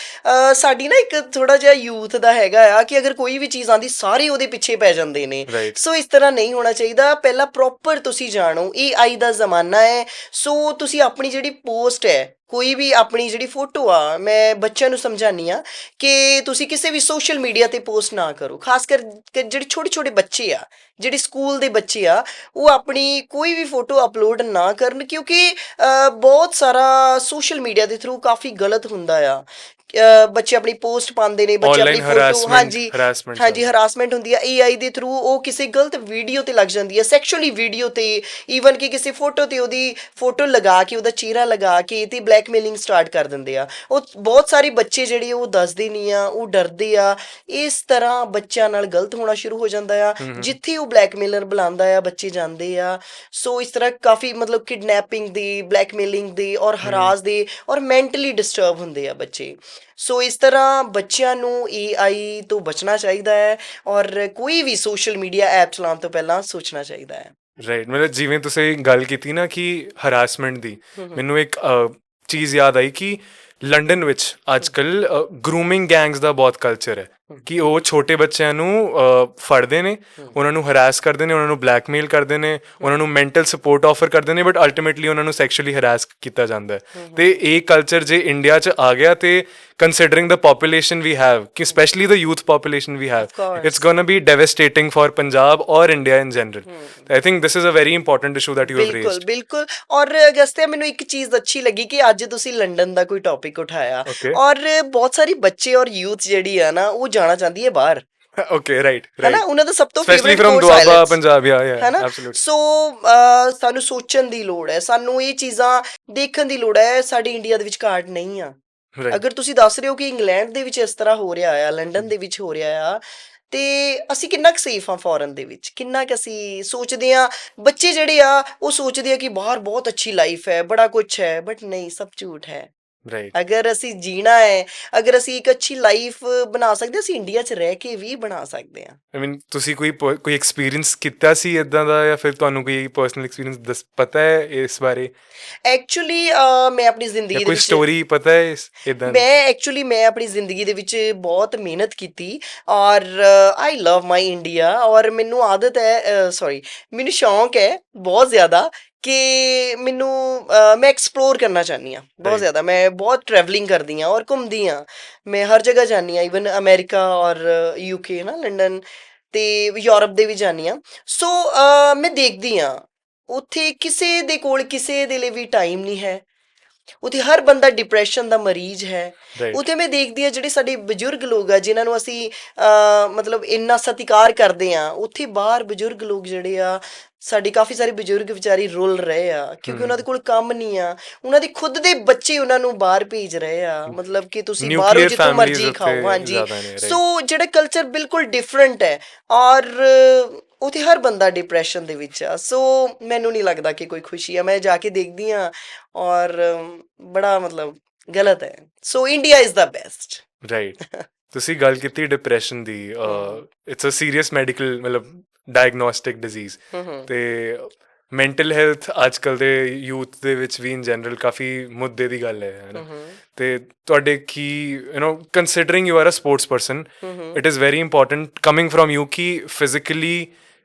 ਸਾਡੀ ਨਾ ਇੱਕ ਥੋੜਾ ਜਿਹਾ ਯੂਥ ਦਾ ਹੈਗਾ ਆ ਕਿ ਅਗਰ ਕੋਈ ਵੀ ਚੀਜ਼ ਆਉਂਦੀ, ਸਾਰੇ ਉਹਦੇ ਪਿੱਛੇ ਪੈ ਜਾਂਦੇ ਨੇ। ਸੋ ਇਸ ਤਰ੍ਹਾਂ ਨਹੀਂ ਹੋਣਾ ਚਾਹੀਦਾ। ਪਹਿਲਾਂ ਪ੍ਰੋਪਰ ਤੁਸੀਂ ਜਾਣੋ, AI ਦਾ ਜ਼ਮਾਨਾ ਹੈ। ਸੋ ਤੁਸੀਂ ਆਪਣੀ ਜਿਹੜੀ ਪੋਸਟ ਹੈ, ਕੋਈ ਵੀ ਆਪਣੀ ਜਿਹੜੀ ਫੋਟੋ ਆ, ਮੈਂ ਬੱਚਿਆਂ ਨੂੰ ਸਮਝਾਉਂਦੀ ਹਾਂ ਕਿ ਤੁਸੀਂ ਕਿਸੇ ਵੀ ਸੋਸ਼ਲ ਮੀਡੀਆ ਤੇ ਪੋਸਟ ਨਾ ਕਰੋ। ਖਾਸ ਕਰ ਜਿਹੜੇ ਛੋਟੇ ਛੋਟੇ ਬੱਚੇ ਆ, ਜਿਹੜੇ ਸਕੂਲ ਦੇ ਬੱਚੇ ਆ, ਉਹ ਆਪਣੀ ਕੋਈ ਵੀ ਫੋਟੋ ਅਪਲੋਡ ਨਾ ਕਰਨ, ਕਿਉਂਕਿ ਬਹੁਤ ਸਾਰਾ ਸੋਸ਼ਲ ਮੀਡੀਆ ਦੇ ਥਰੂ ਕਾਫੀ ਗਲਤ ਹੁੰਦਾ ਆ। ਬੱਚੇ ਆਪਣੀ ਪੋਸਟ ਪਾਉਂਦੇ ਨੇ, ਬੱਚੇ ਆਪਣੀ ਆਨਲਾਈਨ ਫੋਟੋ, ਹਾਂਜੀ ਹਰਾਸਮੈਂਟ ਹਾਂਜੀ ਹਰਾਸਮੈਂਟ ਹੁੰਦੀ ਹੈ AI ਦੇ ਥਰੂ, ਉਹ ਕਿਸੇ ਗਲਤ ਵੀਡੀਓ ਤੇ ਲੱਗ ਜਾਂਦੀ ਹੈ, ਸੈਕਸ਼ੂਅਲੀ ਵੀਡੀਓ ਤੇ, ਈਵਨ ਕਿ ਕਿਸੇ ਫੋਟੋ ਤੇ ਉਹਦੀ ਫੋਟੋ ਲਗਾ ਕੇ, ਉਹਦਾ ਚਿਹਰਾ ਲਗਾ ਕੇ ਤੇ ਬਲੈਕਮੇਲਿੰਗ ਸਟਾਰਟ ਕਰ ਦਿੰਦੇ ਆ। ਉਹ ਬਹੁਤ ਸਾਰੇ ਬੱਚੇ ਜਿਹੜੇ ਉਹ ਦੱਸਦੇ ਨਹੀਂ ਆ, ਉਹ ਡਰਦੇ ਆ, ਇਸ ਤਰ੍ਹਾਂ ਬੱਚਿਆਂ ਨਾਲ ਗਲਤ ਹੋਣਾ ਸ਼ੁਰੂ ਹੋ ਜਾਂਦਾ ਆ। ਜਿੱਥੇ ਉਹ ਬਲੈਕਮੇਲਰ ਬੁਲਾਉਂਦਾ ਆ, ਬੱਚੇ ਜਾਂਦੇ ਆ। ਸੋ ਇਸ ਤਰ੍ਹਾਂ ਕਾਫੀ ਮਤਲਬ ਕਿਡਨੈਪਿੰਗ ਦੇ, ਬਲੈਕਮੇਲਿੰਗ ਦੇ ਔਰ ਹਰਾਸ ਦੇ ਔਰ ਮੈਂਟਲੀ ਡਿਸਟਰਬ ਹੁੰਦੇ ਆ ਬੱਚੇ। ਸੋ ਇਸ ਤਰ੍ਹਾਂ ਬੱਚਿਆਂ ਨੂੰ AI ਤੋਂ ਬਚਣਾ ਚਾਹੀਦਾ ਹੈ, ਔਰ ਕੋਈ ਵੀ ਸੋਸ਼ਲ ਮੀਡੀਆ ਐਪ ਚਲਾਉਣ ਤੋਂ ਪਹਿਲਾਂ ਸੋਚਣਾ ਚਾਹੀਦਾ ਹੈ। ਰਾਈਟ, ਮਤਲਬ ਜਿਵੇਂ ਤੁਸੀਂ ਗੱਲ ਕੀਤੀ ਨਾ ਕਿ ਹਰਾਸਮੈਂਟ ਦੀ, ਮੈਨੂੰ ਇੱਕ ਚੀਜ਼ ਯਾਦ ਆਈ ਕਿ ਲੰਡਨ ਵਿੱਚ ਅੱਜ ਕੱਲ੍ਹ ਗਰੂਮਿੰਗ ਗੈਂਗਸ ਦਾ ਬਹੁਤ ਕਲਚਰ ਹੈ ਕਿ ਉਹ ਛੋਟੇ ਬੱਚਿਆਂ ਨੂੰ ਫੜਦੇ ਨੇ, ਉਹਨਾਂ ਨੂੰ ਹਰਾਸ ਕਰਦੇ ਨੇ, ਉਹਨਾਂ ਨੂੰ ਬਲੈਕਮੇਲ ਕਰਦੇ ਨੇ, ਉਹਨਾਂ ਨੂੰ ਮੈਂਟਲ ਸਪੋਰਟ ਆਫਰ ਕਰਦੇ ਨੇ, ਬਟ ਅਲਟੀਮੇਟਲੀ ਉਹਨਾਂ ਨੂੰ ਸੈਕਸ਼ੂਅਲੀ ਹਰਾਸ ਕੀਤਾ ਜਾਂਦਾ ਹੈ। ਤੇ ਇਹ ਕਲਚਰ ਜੇ ਇੰਡੀਆ 'ਚ ਆ ਗਿਆ ਤੇ considering the population we have, especially the youth population we have, it's going to be devastating for Punjab or India in general. I think this is a very important issue that you have ਬਿਲਕੁਲ raised. ਬਿਲਕੁਲ। ਔਰ ਅਗਸਤਿਆ, ਮੈਨੂੰ ਇੱਕ ਚੀਜ਼ ਅੱਛੀ ਲੱਗੀ ਕਿ ਅੱਜ ਤੁਸੀਂ ਲੰਡਨ ਦਾ ਕੋਈ ਟੌਪਿਕ ਉਠਾਇਆ, Okay. ਔਰ ਬਹੁਤ ਸਾਰੀ ਬੱਚੇ ਔਰ ਯੂਥ ਜਿਹੜੀ ਆ ਨਾ, ਉਹ ਜਾਣਾ ਚਾਹੁੰਦੀ ਹੈ ਬਾਹਰ, Okay, right, ਹੈ ਨਾ, right. ਉਹਨਾਂ ਦਾ ਸਭ ਤੋਂ Especially favourite from course Doaba, IELTS, Punjab, yeah, ਹੈ ਨਾ। absolutely. ਸੋ ਸਾਨੂੰ ਸੋਚਣ ਦੀ ਲੋੜ ਹੈ, ਸਾਨੂੰ ਇਹ ਚੀਜ਼ਾਂ ਦੇਖਣ ਦੀ ਲੋੜ ਹੈ। ਸਾਡੇ ਇੰਡੀਆ ਦੇ ਵਿੱਚ ਘਾਟ ਨਹੀਂ ਆ। Right. ਅਗਰ ਤੁਸੀਂ ਦੱਸ ਰਹੇ ਹੋ ਕਿ ਇੰਗਲੈਂਡ ਦੇ ਵਿੱਚ ਇਸ ਤਰ੍ਹਾਂ ਹੋ ਰਿਹਾ ਆ, ਲੰਡਨ ਦੇ ਵਿੱਚ ਹੋ ਰਿਹਾ ਆ, ਤੇ ਅਸੀਂ ਕਿੰਨਾ ਕੁ ਸੇਫ ਆ ਫੋਰਨ ਦੇ ਵਿੱਚ, ਕਿੰਨਾ ਕੁ ਅਸੀਂ ਸੋਚਦੇ ਆ। ਬੱਚੇ ਜਿਹੜੇ ਆ ਉਹ ਸੋਚਦੇ ਆ ਕਿ ਬਾਹਰ ਬਹੁਤ ਅੱਛੀ ਲਾਈਫ ਹੈ, ਬੜਾ ਕੁਛ ਹੈ, ਬਟ ਨਹੀਂ, ਸਭ ਝੂਠ ਹੈ। Right. ਅਗਰ ਅਸੀਂ ਜੀਣਾ ਹੈ, ਅਗਰ ਅਸੀਂ ਇੱਕ ਅੱਛੀ ਲਾਈਫ ਬਣਾ ਸਕਦੇ, ਅਸੀਂ ਇੰਡੀਆ 'ਚ ਰਹਿ ਕੇ ਵੀ ਬਣਾ ਸਕਦੇ ਹਾਂ। I mean, ਤੁਸੀਂ ਕੋਈ ਐਕਸਪੀਰੀਅੰਸ ਕੀਤਾ ਸੀ ਇਦਾਂ ਦਾ, ਜਾਂ ਫਿਰ ਤੁਹਾਨੂੰ ਕੋਈ ਪਰਸਨਲ ਐਕਸਪੀਰੀਅੰਸ ਪਤਾ ਹੈ ਇਸ ਬਾਰੇ, ਐਕਚੁਅਲੀ ਮੈਂ ਆਪਣੀ ਜਾਂ ਜ਼ਿੰਦਗੀ ਦੇ ਕੋਈ ਵਿੱਚ ਸਟੋਰੀ ਪਤਾ ਹੈ ਇਦਾਂ ਦੀ? ਮੈਂ ਆਪਣੀ ਜ਼ਿੰਦਗੀ ਦੇ ਵਿੱਚ ਬਹੁਤ ਮਿਹਨਤ ਕੀਤੀ, ਔਰ ਆਈ ਲਵ ਮਾਈ ਇੰਡੀਆ, ਔਰ ਮੈਨੂੰ ਆਦਤ ਹੈ, ਸੌਰੀ, ਮੈਨੂੰ ਸ਼ੌਂਕ ਹੈ ਬਹੁਤ ਜ਼ਿਆਦਾ ਕਿ ਮੈਂ ਐਕਸਪਲੋਰ ਕਰਨਾ ਚਾਹੁੰਦੀ ਹਾਂ ਬਹੁਤ Right. ਜ਼ਿਆਦਾ। ਮੈਂ ਬਹੁਤ ਟਰੈਵਲਿੰਗ ਕਰਦੀ ਹਾਂ ਔਰ ਘੁੰਮਦੀ ਹਾਂ, ਮੈਂ ਹਰ ਜਗ੍ਹਾ ਜਾਂਦੀ ਹਾਂ, ਈਵਨ ਅਮਰੀਕਾ ਔਰ UK ਨਾ, ਲੰਡਨ ਤੇ ਯੂਰਪ ਦੇ ਵੀ ਜਾਂਦੀ ਹਾਂ। ਸੋ ਮੈਂ ਦੇਖਦੀ ਹਾਂ ਉੱਥੇ ਕਿਸੇ ਦੇ ਕੋਲ ਕਿਸੇ ਦੇ ਲਈ ਵੀ ਟਾਈਮ ਨਹੀਂ ਹੈ, ਉੱਥੇ ਹਰ ਬੰਦਾ ਡਿਪਰੈਸ਼ਨ ਦਾ ਮਰੀਜ਼ ਹੈ। Right. ਉੱਥੇ ਮੈਂ ਦੇਖਦੀ ਹਾਂ ਜਿਹੜੇ ਸਾਡੇ ਬਜ਼ੁਰਗ ਲੋਕ ਆ, ਜਿਨ੍ਹਾਂ ਨੂੰ ਅਸੀਂ ਮਤਲਬ ਇੰਨਾ ਸਤਿਕਾਰ ਕਰਦੇ ਹਾਂ, ਉੱਥੇ ਬਾਹਰ ਬਜ਼ੁਰਗ ਲੋਕ ਜਿਹੜੇ ਆ, ਸਾਡੇ ਕਾਫੀ ਸਾਰੇ ਬਜ਼ੁਰਗ ਵਿਚਾਰੀ ਰੁਲ ਰਹੇ ਆ, ਕਿਉਂਕਿ ਉਹਨਾਂ ਦੇ ਕੋਲ ਕੰਮ ਨਹੀਂ ਆ। ਉਹਨਾਂ ਦੇ ਖੁਦ ਦੇ ਬੱਚੇ ਉਹਨਾਂ ਨੂੰ ਬਾਹਰ ਭੇਜ ਰਹੇ ਆ, ਮਤਲਬ ਕਿ ਤੁਸੀਂ ਬਾਹਰੋਂ ਨਿਊਕਲੀਅਰ ਜਿੱਥੋਂ ਫੈਮਿਲੀਜ਼ ਮਰਜ਼ੀ ਖਾਓ। ਉੱਥੇ ਹਾਂਜੀ। ਜ਼ਿਆਦਾ ਨੇ, ਸੋ ਜਿਹੜਾ ਕਲਚਰ ਬਿਲਕੁਲ ਡਿਫਰੈਂਟ ਹੈ, ਔਰ ਉੱਥੇ ਹਰ ਬੰਦਾ ਡਿਪਰੈਸ਼ਨ ਦੇ ਵਿੱਚ ਆ। ਸੋ ਮੈਨੂੰ ਨਹੀਂ ਲੱਗਦਾ ਕਿ ਕੋਈ ਖੁਸ਼ੀ ਆ, ਮੈਂ ਜਾ ਕੇ ਦੇਖਦੀ ਹਾਂ, ਔਰ ਬੜਾ ਮਤਲਬ ਗਲਤ ਹੈ। So India is the best. Right. ਤੁਸੀਂ ਗੱਲ ਕੀਤੀ depression the, it's a serious medical ਮਤਲਬ ਡਾਇਗਨੋਸਟਿਕ ਡਿਜ਼ੀਜ਼, ਤੇ ਮੈਂਟਲ ਹੈਲਥ ਅੱਜ ਕੱਲ੍ਹ ਦੇ ਯੂਥ ਦੇ ਵਿੱਚ ਵੀ ਇਨ ਜਨਰਲ ਕਾਫੀ ਮੁੱਦੇ ਦੀ ਗੱਲ ਹੈ ਨਾ। ਤੇ ਤੁਹਾਡੇ ਕੀ considering you are a sports person, it is very important coming from you ਕਿ physically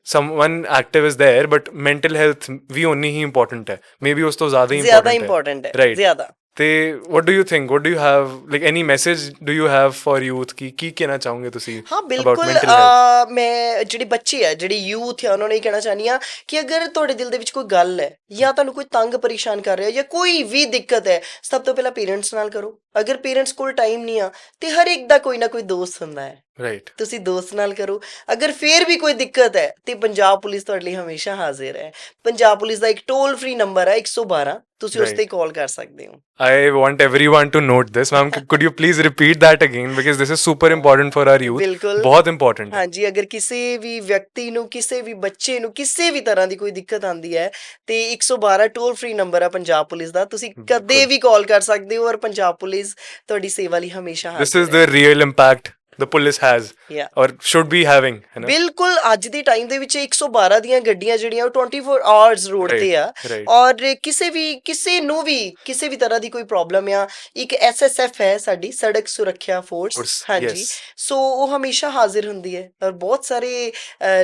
someone active is there, but mental health ਵੀ ਉਨੀ ਹੀ ਇੰਪੋਰਟੈਂਟ ਹੈ, ਮੇਬੀ ਉਸ ਤੋਂ ਜ਼ਿਆਦਾ ਇੰਪੋਰਟੈਂਟ ਹੈ, ਰਾਈਟ। ਜ਼ਿਆਦਾ। ਤੇ what do you think, what do you have, like any message do you have for youth ਕੀ ਕਹਿਣਾ ਚਾਹੋਗੇ ਤੁਸੀਂ ਹਾਂ about ਬਿਲਕੁਲ। mental health? ਮੈਂ ਜਿਹੜੇ ਬੱਚੇ ਆ, ਜਿਹੜੀ ਯੂਥ ਆ, ਉਹਨਾਂ ਨੂੰ ਇਹ ਕਹਿਣਾ ਚਾਹੁੰਦੀ ਹਾਂ ਕਿ ਅਗਰ ਤੁਹਾਡੇ ਦਿਲ ਦੇ ਵਿੱਚ ਕੋਈ ਗੱਲ ਹੈ, ਜਾਂ ਤੁਹਾਨੂੰ ਕੋਈ ਤੰਗ ਪਰੇਸ਼ਾਨ ਕਰ ਰਿਹਾ, ਜਾਂ ਕੋਈ ਵੀ ਦਿੱਕਤ ਹੈ, ਸਭ ਤੋਂ ਪਹਿਲਾਂ ਪੇਰੈਂਟਸ ਨਾਲ ਕਰੋ। ਅਗਰ ਪੇਰੈਂਟਸ ਕੋਲ ਟਾਈਮ ਨਹੀਂ ਆ, ਤੇ ਹਰ ਇੱਕ ਦਾ ਕੋਈ ਨਾ ਕੋਈ ਦੋਸਤ ਹੁੰਦਾ ਹੈ, ਰਾਈਟ। ਤੁਸੀਂ ਦੋਸਤ ਨਾਲ ਕਰੋ। ਅਗਰ ਫੇਰ ਵੀ ਕੋਈ ਦਿੱਕਤ ਹੈ, ਤੇ ਪੰਜਾਬ ਪੁਲਿਸ ਤੁਹਾਡੇ ਲਈ ਹਮੇਸ਼ਾ ਹਾਜ਼ਰ ਹੈ। ਪੰਜਾਬ ਪੁਲਿਸ ਦਾ ਇੱਕ ਟੋਲ ਫ੍ਰੀ ਨੰਬਰ ਹੈ 112, ਤੁਸੀਂ ਉਸ ਤੇ ਕਾਲ ਕਰ ਸਕਦੇ ਹੋ। I want everyone to note this. Ma'am, could you please repeat that again, because this is super important for our youth. ਬਿਲਕੁਲ, ਬਹੁਤ important ਹੈ। ਹਾਂਜੀ। ਅਗਰ ਕਿਸੇ ਵੀ ਵਿਅਕਤੀ ਨੂੰ, ਕਿਸੇ ਵੀ ਬੱਚੇ ਨੂੰ, ਕਿਸੇ ਵੀ ਤਰ੍ਹਾਂ ਦੀ ਕੋਈ ਦਿੱਕਤ ਆਉਂਦੀ ਹੈ, ਤੇ 112 ਟੋਲ ਫ੍ਰੀ ਨੰਬਰ ਹੈ ਪੰਜਾਬ ਪੁਲਿਸ ਦਾ, ਤੁਸੀਂ ਕਦੇ ਵੀ ਕਾਲ ਕਰ ਸਕਦੇ ਹੋ, ਔਰ ਪੰਜਾਬ ਪੁਲਿਸ ਤੁਹਾਡੀ ਸੇਵਾ ਲਈ ਹਮੇਸ਼ਾ This ਹਾਜ਼ਰ is the real impact the police has Yeah. or should be having, ਹੈ ਨਾ। ਬਿਲਕੁਲ। ਅੱਜ ਦੇ ਟਾਈਮ ਦੇ ਵਿੱਚ 112 ਦੀਆਂ ਗੱਡੀਆਂ ਜਿਹੜੀਆਂ ਉਹ 24 ਆਵਰਸ ਰੋਡ ਤੇ ਆ, ਔਰ ਕਿਸੇ ਨੂੰ ਵੀ ਕਿਸੇ ਵੀ ਤਰ੍ਹਾਂ ਦੀ ਕੋਈ ਪ੍ਰੋਬਲਮ ਆ, ਇੱਕ SSF ਹੈ ਸਾਡੀ, ਸੜਕ ਸੁਰੱਖਿਆ ਫੋਰਸ, ਹਾਂਜੀ। ਸੋ ਉਹ ਹਮੇਸ਼ਾ ਹਾਜ਼ਰ ਹੁੰਦੀ ਹੈ, ਔਰ ਬਹੁਤ ਸਾਰੇ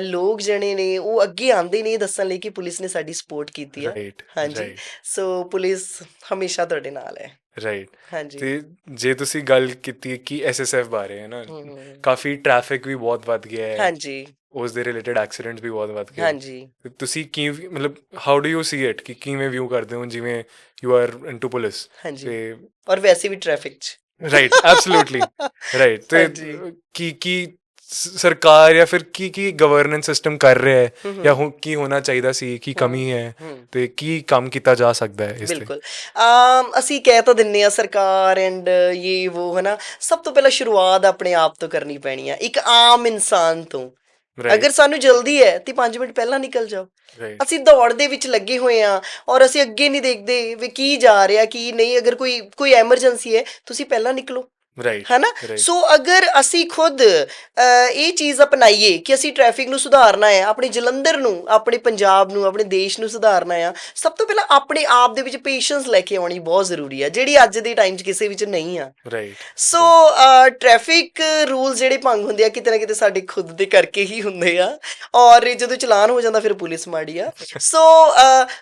ਲੋਕ ਜਿਹੜੇ ਨੇ ਉਹ ਅੱਗੇ ਆਉਂਦੇ ਨੇ ਦੱਸਣ ਲਈ ਕਿ ਪੁਲਿਸ ਨੇ ਸਾਡੀ ਸਪੋਰਟ ਕੀਤੀ ਹੈ। ਹਾਂਜੀ। ਸੋ ਪੁਲਿਸ ਹਮੇਸ਼ਾ ਤੁਹਾਡੇ ਨਾਲ ਹੈ। ਰਾਈਟ। ਹਾਂਜੀ। ਤੇ ਜੇ ਤੁਸੀਂ ਗੱਲ ਕੀਤੀ ਕਿ SSF ਬਾਰੇ, ਹੈ ਨਾ, ਕਾਫੀ ਟ੍ਰੈਫਿਕ ਵੀ ਬਹੁਤ ਵੱਧ ਗਿਆ ਹੈ, ਹਾਂਜੀ, ਉਸ ਦੇ ਰਿਲੇਟਡ ਐਕਸੀਡੈਂਟਸ ਵੀ ਬਹੁਤ ਵੱਧ ਗਏ। ਹਾਂਜੀ। ਤੁਸੀਂ ਕੀ ਮਤਲਬ how do you C it, ਕਿ ਕਿਵੇਂ ਵਿਊ ਕਰਦੇ ਹੋ, ਜਿਵੇਂ ਯੂ ਆਰ ਇਨਟੂ ਪੁਲਿਸ? ਹਾਂਜੀ, ਔਰ ਵੈਸੇ ਵੀ ਟ੍ਰੈਫਿਕ 'ਚ ਰਾਈਟ ਐਬਸੋਲੂਟਲੀ ਰਾਈਟ ਤੇ ਹਾਂਜੀ। ਕੀ ਸਰਕਾਰ ਜਾਂ ਫਿਰ ਕੀ ਗਵਰਨੈਂਸ ਸਿਸਟਮ ਕਰ ਰਿਹਾ ਹੈ ਜਾਂ ਕੀ ਹੋਣਾ ਚਾਹੀਦਾ ਸੀ, ਕੀ ਕਮੀ ਹੈ ਤੇ ਕੀ ਕੰਮ ਕੀਤਾ ਜਾ ਸਕਦਾ ਹੈ ਇਸ ਤੇ। ਬਿਲਕੁਲ। ਅਸੀਂ ਕਹਿ ਤਾਂ ਦਿੰਦੇ ਆ ਸਰਕਾਰ ਐਂਡ ਇਹ ਵੋ ਹਨਾ, ਸਭ ਤੋਂ ਪਹਿਲਾਂ ਸ਼ੁਰੂਆਤ ਆਪਣੇ ਆਪ ਤੋਂ ਕਰਨੀ ਪੈਣੀ ਆ, ਇੱਕ ਆਮ ਇਨਸਾਨ ਤੋਂ। ਅਗਰ ਰਾਈਟ ਸਾਨੂੰ ਜਲਦੀ ਹੈ ਤੇ 5 ਮਿੰਟ ਪਹਿਲਾਂ ਨਿਕਲ ਜਾਓ। ਰਾਈਟ ਅਸੀਂ ਦੌੜ ਦੇ ਵਿੱਚ ਲੱਗੇ ਹੋਏ ਆ ਔਰ ਅਸੀਂ ਅੱਗੇ ਨਹੀਂ ਦੇਖਦੇ ਵੀ ਕੀ ਜਾ ਰਿਹਾ ਕੀ ਨਹੀਂ। ਅਗਰ ਕੋਈ ਐਮਰਜੈਂਸੀ ਹੈ, ਤੁਸੀਂ ਪਹਿਲਾਂ ਨਿਕਲੋ, ਰਾਈਟ ਹੈ ਨਾ। ਰਾਈਟ ਸੋ ਅਗਰ ਅਸੀਂ ਖੁਦ ਇਹ ਚੀਜ਼ ਅਪਣਾਈਏ ਕਿ ਅਸੀਂ ਟ੍ਰੈਫਿਕ ਨੂੰ ਸੁਧਾਰਨਾ ਹੈ, ਆਪਣੇ ਜਲੰਧਰ ਨੂੰ, ਆਪਣੇ ਪੰਜਾਬ ਨੂੰ, ਆਪਣੇ ਦੇਸ਼ ਨੂੰ ਸੁਧਾਰਨਾ ਆ, ਸਭ ਤੋਂ ਪਹਿਲਾਂ ਆਪਣੇ ਆਪ ਦੇ ਵਿੱਚ ਪੇਸ਼ੈਂਸ ਲੈ ਕੇ ਆਉਣੀ ਬਹੁਤ ਜ਼ਰੂਰੀ ਆ, ਜਿਹੜੀ ਅੱਜ ਦੇ ਟਾਈਮ 'ਚ ਕਿਸੇ ਵਿੱਚ ਨਹੀਂ ਆ। ਰਾਈਟ ਸੋ ਟ੍ਰੈਫਿਕ ਰੂਲਸ ਜਿਹੜੇ ਭੰਗ ਹੁੰਦੇ ਆ ਕਿਤੇ ਨਾ ਕਿਤੇ ਸਾਡੇ ਖੁਦ ਦੇ ਕਰਕੇ ਹੀ ਹੁੰਦੇ ਆ, ਔਰ ਜਦੋਂ ਚਲਾਨ ਹੋ ਜਾਂਦਾ ਫਿਰ ਪੁਲਿਸ ਮਾੜੀ ਆ। ਸੋ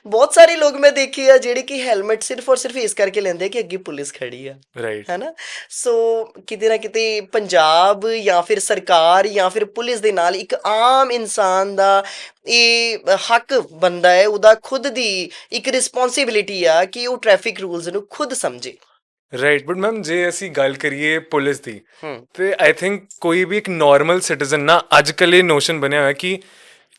ਬਹੁਤ ਸਾਰੇ ਲੋਕ ਮੈਂ ਦੇਖੇ ਆ ਜਿਹੜੇ ਕਿ ਹੈਲਮਟ ਸਿਰਫ ਔਰ ਸਿਰਫ ਇਸ ਕਰਕੇ ਲੈਂਦੇ ਆ ਕਿ ਅੱਗੇ ਪੁਲਿਸ ਖੜੀ ਆ, ਰਾਈਟ ਹੈ ਨਾ। ਸੋ ਕਿਤੇ ਨਾ ਕਿਤੇ ਪੰਜਾਬ ਜਾਂ ਫਿਰ ਸਰਕਾਰ ਜਾਂ ਫਿਰ ਪੁਲਿਸ ਦੇ ਨਾਲ ਇੱਕ ਆਮ ਇਨਸਾਨ ਦਾ ਇਹ ਹੱਕ ਬਣਦਾ ਹੈ, ਉਹਦਾ ਖੁਦ ਦੀ ਇੱਕ ਰਿਸਪੌਂਸਿਬਿਲਿਟੀ ਆ ਕਿ ਉਹ ਟ੍ਰੈਫਿਕ ਰੂਲਸ ਨੂੰ ਖੁਦ ਸਮਝੇ। ਰਾਈਟ ਬਟ ਮੈਮ ਜੇ ਅਸੀਂ ਗੱਲ ਕਰੀਏ ਪੁਲਿਸ ਦੀ ਹੂੰ ਤੇ ਆਈ ਥਿੰਕ ਕੋਈ ਵੀ ਇੱਕ ਨਾਰਮਲ ਸਿਟੀਜ਼ਨ ਨਾ ਅੱਜ ਕੱਲ੍ਹ ਇਹ ਨੋਸ਼ਨ ਬਣਿਆ ਹੋਇਆ ਕਿ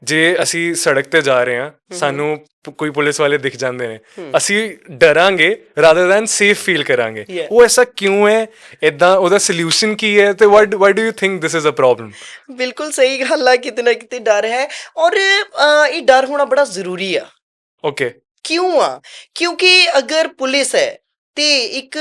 ਜੇ ਅਸੀਂ ਸੜਕ ਤੇ ਜਾ ਰਹੇ ਹਾਂ ਸਾਨੂੰ ਕੋਈ ਪੁਲਿਸ ਵਾਲੇ ਦਿਖ ਜਾਂਦੇ ਨੇ ਅਸੀਂ ਡਰਾਂਗੇ ਰਾਦਰ ਦੈਨ ਸੇਫ ਫੀਲ ਕਰਾਂਗੇ। Yeah. ਉਹ ਐਸਾ ਕਿਉਂ ਹੈ, ਇਦਾਂ ਉਹਦਾ ਸੋਲਿਊਸ਼ਨ ਕੀ ਹੈ ਤੇ why do you think this is a problem? ਬਿਲਕੁਲ ਸਹੀ ਗੱਲ ਆ, ਕਿਤੇ ਨਾ ਕਿਤੇ ਡਰ ਹੈ ਔਰ ਇਹ ਡਰ ਹੋਣਾ ਬੜਾ ਜ਼ਰੂਰੀ ਆ। ਓਕੇ ਕਿਉਂ ਆ? ਕਿਉਂਕਿ ਅਗਰ ਪੁਲਿਸ ਹੈ ਤੇ ਇੱਕ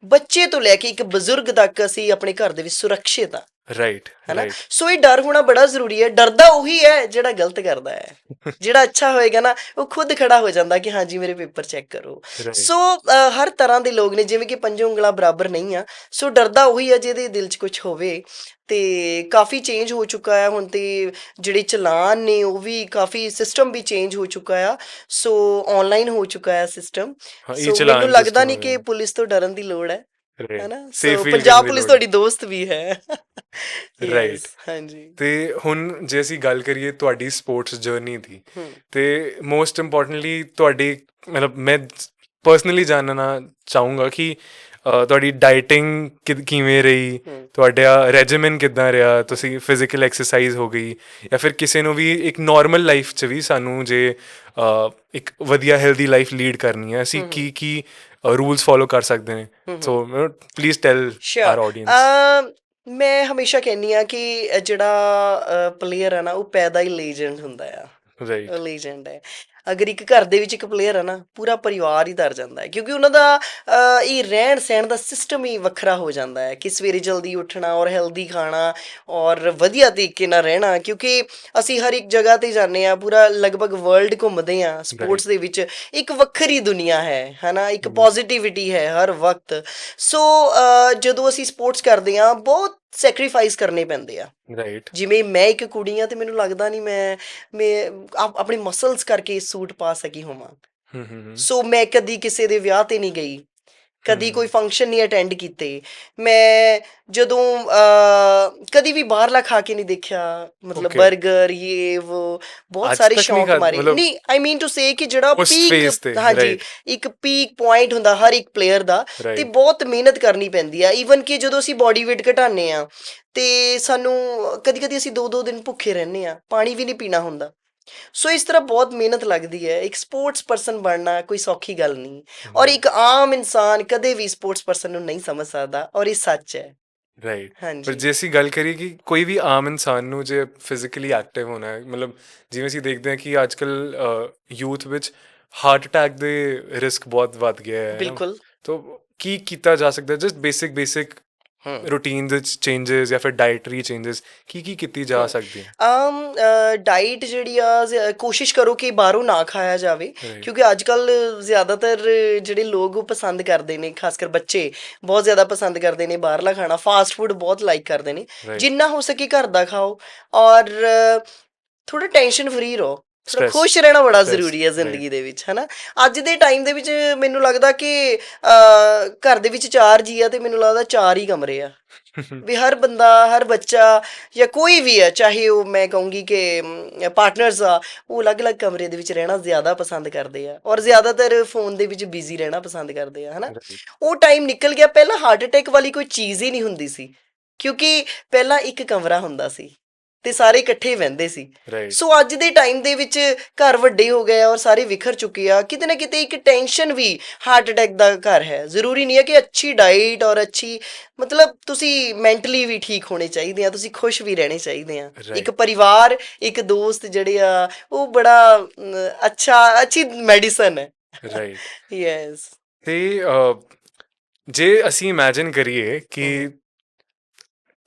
ਬੱਚੇ ਤੋਂ ਲੈ ਕੇ ਇੱਕ ਬਜ਼ੁਰਗ ਤੱਕ ਅਸੀਂ ਆਪਣੇ ਘਰ ਦੇ ਵਿੱਚ ਸੁਰੱਖਿਅਤ ਆ, ਰਾਈਟ ਹੈ ਨਾ। ਰਾਈਟ ਸੋ ਇਹ ਡਰ ਹੋਣਾ ਬੜਾ ਜ਼ਰੂਰੀ ਹੈ। ਡਰਦਾ ਉਹੀ ਹੈ ਜਿਹੜਾ ਗਲਤ ਕਰਦਾ ਹੈ, ਜਿਹੜਾ ਅੱਛਾ ਹੋਏਗਾ ਨਾ ਉਹ ਖੁਦ ਖੜਾ ਹੋ ਜਾਂਦਾ ਕਿ ਹਾਂਜੀ ਮੇਰੇ ਪੇਪਰ ਚੈੱਕ ਕਰੋ। Right. ਸੋ ਹਰ ਤਰ੍ਹਾਂ ਦੇ ਲੋਕ ਨੇ, ਜਿਵੇਂ ਕਿ ਪੰਜੋਂ ਉਂਗਲਾਂ ਬਰਾਬਰ ਨਹੀਂ ਆ। ਸੋ ਡਰਦਾ ਉਹੀ ਆ ਜਿਹਦੇ ਦਿਲ 'ਚ ਕੁਝ ਹੋਵੇ। ਤੇ ਕਾਫੀ ਚੇਂਜ ਹੋ ਚੁੱਕਾ ਹੈ ਹੁਣ, ਤੇ ਜਿਹੜੇ ਚਲਾਨ ਨੇ ਉਹ ਵੀ ਕਾਫੀ ਸਿਸਟਮ ਵੀ ਚੇਂਜ ਹੋ ਚੁੱਕਾ ਆ। ਸੋ ਆਨਲਾਈਨ ਹੋ ਚੁੱਕਾ ਹੈ ਸਿਸਟਮ। ਹਾਂ, ਸੋ e-ਚਲਾਨ ਮੈਨੂੰ ਲੱਗਦਾ system ਨਹੀਂ ਹੋ ਕਿ ਗਿਆ। ਪੁਲਿਸ ਤੋਂ ਡਰਨ ਦੀ ਲੋੜ ਹੈ, Right. ਹੈ ਨਾ। Safe ਸੋ feel ਪੰਜਾਬ ਕਰਨ ਦੀ ਪੁਲਿਸ ਲੋੜ ਤੁਹਾਡੀ ਦੋਸਤ ਵੀ ਹੈ। Right. Yes, ਹਾਂਜੀ। ਤੇ ਹੁਣ ਜੇ ਅਸੀਂ ਗੱਲ ਕਰੀਏ ਤੁਹਾਡੀ ਸਪੋਰਟਸ ਜਰਨੀ ਦੀ ਹੂੰ ਤੇ ਮੋਸਟ ਇੰਪੋਰਟੈਂਟਲੀ ਤੁਹਾਡੀ ਮਤਲਬ ਮੈਂ ਪਰਸਨਲੀ ਜਾਣਨਾ ਚਾਹੂੰਗਾ ਕਿ ਤੁਹਾਡੀ ਡਾਈਟਿੰਗ ਕਿਵੇਂ ਰਹੀ, ਤੁਹਾਡਾ ਰੈਜੀਮੈਂਟ ਕਿੱਦਾਂ ਰਿਹਾ, ਤੁਸੀਂ ਫਿਜ਼ੀਕਲ ਐਕਸਰਸਾਈਜ਼ ਹੋ ਗਈ ਜਾਂ ਫਿਰ ਕਿਸੇ ਨੂੰ ਵੀ ਇੱਕ ਨਾਰਮਲ ਲਾਈਫ 'ਚ ਵੀ ਸਾਨੂੰ ਜੇ ਇੱਕ ਵਧੀਆ ਹੈਲਦੀ ਲਾਈਫ ਲੀਡ ਕਰਨੀ ਹੈ ਅਸੀਂ ਕੀ ਰੂਲਸ ਫੋਲੋ ਕਰ ਸਕਦੇ ਨੇ। So please tell our audience. ਮੈਂ ਹਮੇਸ਼ਾ ਕਹਿੰਦੀ ਆ ਕਿ ਜਿਹੜਾ ਪਲੇਅਰ ਹੈ ਨਾ ਉਹ ਪੈਦਾ ਹੀ ਲੀਜੈਂਡ ਹੁੰਦਾ ਆ। ਰਾਈਟ ਉਹ ਲੀਜੈਂਡ ਹੈ। ਅਗਰ ਇੱਕ ਘਰ ਦੇ ਵਿੱਚ ਇੱਕ ਪਲੇਅਰ ਹੈ ਨਾ, ਪੂਰਾ ਪਰਿਵਾਰ ਹੀ ਤਰ ਜਾਂਦਾ ਹੈ, ਕਿਉਂਕਿ ਉਹਨਾਂ ਦਾ ਇਹ ਰਹਿਣ ਸਹਿਣ ਦਾ ਸਿਸਟਮ ਹੀ ਵੱਖਰਾ ਹੋ ਜਾਂਦਾ ਹੈ ਕਿ ਸਵੇਰੇ ਜਲਦੀ ਉੱਠਣਾ ਔਰ ਹੈਲਦੀ ਖਾਣਾ ਔਰ ਵਧੀਆ ਤਰੀਕੇ ਨਾਲ ਰਹਿਣਾ। ਕਿਉਂਕਿ ਅਸੀਂ ਹਰ ਇੱਕ ਜਗ੍ਹਾ 'ਤੇ ਜਾਂਦੇ ਹਾਂ, ਪੂਰਾ ਲਗਭਗ ਵਰਲਡ ਘੁੰਮਦੇ ਹਾਂ ਸਪੋਰਟਸ ਦੇ ਵਿੱਚ। ਇੱਕ ਵੱਖਰੀ ਦੁਨੀਆ ਹੈ ਨਾ, ਇੱਕ ਪੋਜ਼ੀਟਿਵਿਟੀ ਹੈ ਹਰ ਵਕਤ। ਸੋ ਜਦੋਂ ਅਸੀਂ ਸਪੋਰਟਸ ਕਰਦੇ ਹਾਂ ਬਹੁਤ ਸੈਕਰੀਫਾਈਸ ਕਰਨੇ ਪੈਂਦੇ ਆ। ਰਾਈਟ ਜਿਵੇਂ ਮੈਂ ਇੱਕ ਕੁੜੀ ਹਾਂ ਤੇ ਮੈਨੂੰ ਲੱਗਦਾ ਨਹੀਂ ਮੈਂ ਆਪਣੇ ਮਸਲਸ ਕਰਕੇ ਸੂਟ ਪਾ ਸਕੀ ਹੋਵਾਂ। ਸੋ ਮੈਂ ਕਦੀ ਕਿਸੇ ਦੇ ਵਿਆਹ ਤੇ ਨਹੀਂ ਗਈ, ਕਦੀ ਕੋਈ ਫੰਕਸ਼ਨ ਨਹੀਂ ਅਟੈਂਡ ਕੀਤੇ। ਮੈਂ ਜਦੋਂ ਕਦੀ ਵੀ ਬਾਹਰਲਾ ਖਾ ਕੇ ਨਹੀਂ ਦੇਖਿਆ, ਮਤਲਬ 버ਗਰ ਇਹ ਵੋ ਬਹੁਤ ਸਾਰੇ ਸ਼ੌਂਕ ਮਾਰੇ ਨਹੀਂ। ਆਈ ਮੀਨ ਟੂ ਸੇ ਕਿ ਜਿਹੜਾ ਪੀਕ, ਹਾਂਜੀ ਇੱਕ ਪੀਕ ਪੁਆਇੰਟ ਹੁੰਦਾ ਹਰ ਇੱਕ ਪਲੇਅਰ ਦਾ, ਤੇ ਬਹੁਤ ਮਿਹਨਤ ਕਰਨੀ ਪੈਂਦੀ ਆ। ਈਵਨ ਕਿ ਜਦੋਂ ਅਸੀਂ ਬੋਡੀ ਵੇਟ ਘਟਾਉਂਦੇ ਆ ਤੇ ਸਾਨੂੰ ਕਦੀ ਅਸੀਂ 2-2 ਦਿਨ ਭੁੱਖੇ ਰਹਿੰਦੇ ਆ, ਪਾਣੀ ਵੀ ਨਹੀਂ ਪੀਣਾ ਹੁੰਦਾ। ਸੋ ਇਸ ਤਰ੍ਹਾਂ ਬਹੁਤ ਮਿਹਨਤ ਲੱਗਦੀ ਹੈ। ਇੱਕ ਸਪੋਰਟਸ ਪਰਸਨ ਬਣਨਾ ਕੋਈ ਸੌਖੀ ਗੱਲ ਨਹੀਂ, ਔਰ ਇੱਕ ਆਮ ਇਨਸਾਨ ਕਦੇ ਵੀ ਸਪੋਰਟਸ ਪਰਸਨ ਨੂੰ ਨਹੀਂ ਸਮਝ ਸਕਦਾ, ਔਰ ਇਹ ਸੱਚ ਹੈ। ਰਾਈਟ ਪਰ ਹਾਂਜੀ ਜੇ ਅਸੀਂ ਗੱਲ ਕਰੀਏ ਕਿ ਕੋਈ ਵੀ ਆਮ ਇਨਸਾਨ ਨੂੰ ਜੇ ਫਿਜ਼ੀਕਲੀ ਐਕਟਿਵ ਹੋਣਾ ਹੈ, ਮਤਲਬ ਜਿਵੇਂ ਅਸੀਂ ਦੇਖਦੇ ਹਾਂ ਕਿ ਅੱਜ ਕੱਲ੍ਹ ਯੂਥ ਵਿੱਚ ਹਾਰਟ ਅਟੈਕ ਦੇ ਰਿਸਕ ਬਹੁਤ ਵੱਧ ਗਿਆ ਹੈ। ਬਿਲਕੁਲ। ਤਾਂ ਕੀ ਕੀਤਾ ਜਾ ਸਕਦਾ? ਜਸਟ ਬੇਸਿਕ ਰੂਟੀਨ ਵਿੱਚ ਚੇਂਜਸ ਜਾਂ ਫਿਰ ਡਾਈਟਰੀ ਚੇਂਜਸ ਕੀ ਕੀਤੀ ਜਾ ਸਕਦੀ ਹੈ? ਡਾਈਟ ਜਿਹੜੀ ਆ ਕੋਸ਼ਿਸ਼ ਕਰੋ ਕਿ ਬਾਹਰੋਂ ਨਾ ਖਾਇਆ ਜਾਵੇ, ਕਿਉਂਕਿ ਅੱਜ ਕੱਲ੍ਹ ਜ਼ਿਆਦਾਤਰ ਜਿਹੜੇ ਲੋਕ ਉਹ ਪਸੰਦ ਕਰਦੇ ਨੇ, ਖਾਸ ਕਰ ਬੱਚੇ ਬਹੁਤ ਜ਼ਿਆਦਾ ਪਸੰਦ ਕਰਦੇ ਨੇ ਬਾਹਰਲਾ ਖਾਣਾ, ਫਾਸਟ ਫੂਡ ਬਹੁਤ ਲਾਈਕ ਕਰਦੇ ਨੇ। ਜਿੰਨਾ ਹੋ ਸਕੇ ਘਰ ਦਾ ਖਾਓ ਔਰ ਥੋੜ੍ਹਾ ਟੈਨਸ਼ਨ ਫਰੀ ਰਹੋ। ਥੋੜਾ Stress, ਖੁਸ਼ ਰਹਿਣਾ ਬੜਾ stress, ਜ਼ਰੂਰੀ ਹੈ right. ਜ਼ਿੰਦਗੀ ਦੇ ਵਿੱਚ, ਹਨਾ। ਅੱਜ ਦੇ ਟਾਈਮ ਦੇ ਵਿੱਚ ਮੈਨੂੰ ਲੱਗਦਾ ਕਿ ਘਰ ਦੇ ਵਿੱਚ 4 ਜੀ ਆ ਤੇ ਮੈਨੂੰ ਲੱਗਦਾ 4 ਹੀ ਕਮਰੇ ਆ। ਵੀ ਹਰ ਬੰਦਾ, ਹਰ ਬੱਚਾ ਜਾਂ ਕੋਈ ਵੀ ਹੈ, ਚਾਹੇ ਉਹ ਮੈਂ ਕਹੂੰਗੀ ਕਿ ਪਾਰਟਨਰਸ ਆ, ਉਹ ਅਲੱਗ-ਅਲੱਗ ਕਮਰੇ ਦੇ ਵਿੱਚ ਰਹਿਣਾ ਜ਼ਿਆਦਾ ਪਸੰਦ ਕਰਦੇ ਆ ਔਰ ਜ਼ਿਆਦਾਤਰ ਫੋਨ ਦੇ ਵਿੱਚ ਬਿਜ਼ੀ ਰਹਿਣਾ ਪਸੰਦ ਕਰਦੇ ਆ, ਹਨਾ। Right. ਉਹ ਟਾਈਮ ਨਿਕਲ ਗਿਆ। ਪਹਿਲਾਂ ਹਾਰਟ ਅਟੈਕ ਵਾਲੀ ਕੋਈ ਚੀਜ਼ ਹੀ ਨਹੀਂ ਹੁੰਦੀ ਸੀ, ਕਿਉਂਕਿ ਪਹਿਲਾਂ ਇੱਕ ਕਮਰਾ ਹੁੰਦਾ ਸੀ ਤੇ ਸਾਰੇ ਇਕੱਠੇ ਬਹਿੰਦੇ ਸੀ। Right. ਸੋ ਅੱਜ ਦੇ ਟਾਈਮ ਦੇ ਵਿੱਚ ਘਰ ਵੱਡੇ ਹੋ ਗਏ ਆ ਔਰ ਸਾਰੇ ਵਿਖਰ ਚੁੱਕੇ ਆ। ਕਿਤੇ ਨਾ ਕਿਤੇ ਇੱਕ ਟੈਨਸ਼ਨ ਵੀ ਹਾਰਟ ਅਟੈਕ ਦਾ ਘਰ ਹੈ। ਜ਼ਰੂਰੀ ਨਹੀਂ ਹੈ ਕਿ ਅੱਛੀ ਡਾਈਟ ਔਰ ਅੱਛੀ, ਮਤਲਬ ਤੁਸੀਂ ਮੈਂਟਲੀ ਵੀ ਠੀਕ ਹੋਣੇ ਚਾਹੀਦੇ ਆ, ਤੁਸੀਂ ਖੁਸ਼ ਵੀ ਰਹਿਣੇ ਚਾਹੀਦੇ ਆ। ਇੱਕ Right. ਪਰਿਵਾਰ, ਇੱਕ ਦੋਸਤ ਜਿਹੜੇ ਆ, ਉਹ ਬੜਾ ਅੱਛੀ ਮੈਡੀਸਨ ਹੈ। Right. ਯੈਸ। ਤੇ ਜੇ ਅਸੀਂ ਇਮੇਜਿਨ ਕਰੀਏ ਕਿ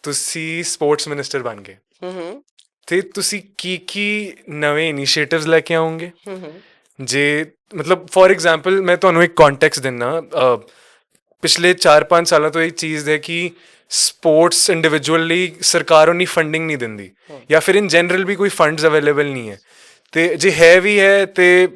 ਤੁਸੀਂ ਸਪੋਰਟਸ ਮਿਨਿਸਟਰ ਬਣ ਗਏ ਹੂੰ ਤੇ ਤੁਸੀਂ ਕੀ ਨਵੇਂ ਇਨੀਸ਼ੀਏਟਿਵਸ ਲੈ ਕੇ ਆਓਗੇ? ਹੂੰ ਜੇ ਮਤਲਬ ਫੋਰ ਐਗਜ਼ਾਮਪਲ ਮੈਂ ਤੁਹਾਨੂੰ ਇੱਕ ਕੰਟੈਕਸਟ ਦਿੰਦਾ, ਪਿਛਲੇ 4-5 ਸਾਲਾਂ ਤੋਂ ਇਹ ਚੀਜ਼ ਹੈ ਕਿ ਸਪੋਰਟਸ ਇੰਡੀਵਿਜੂਅਲ ਲਈ ਸਰਕਾਰ ਉਨੀ ਫੰਡਿੰਗ ਨਹੀਂ ਦਿੰਦੀ, ਜਾਂ ਫਿਰ ਇਨ ਜਨਰਲ ਵੀ ਕੋਈ ਫੰਡਸ ਅਵੇਲੇਬਲ ਨਹੀਂ ਹੈ। ਤੇ ਜੇ ਹੈ ਵੀ ਹੈ ਤੇ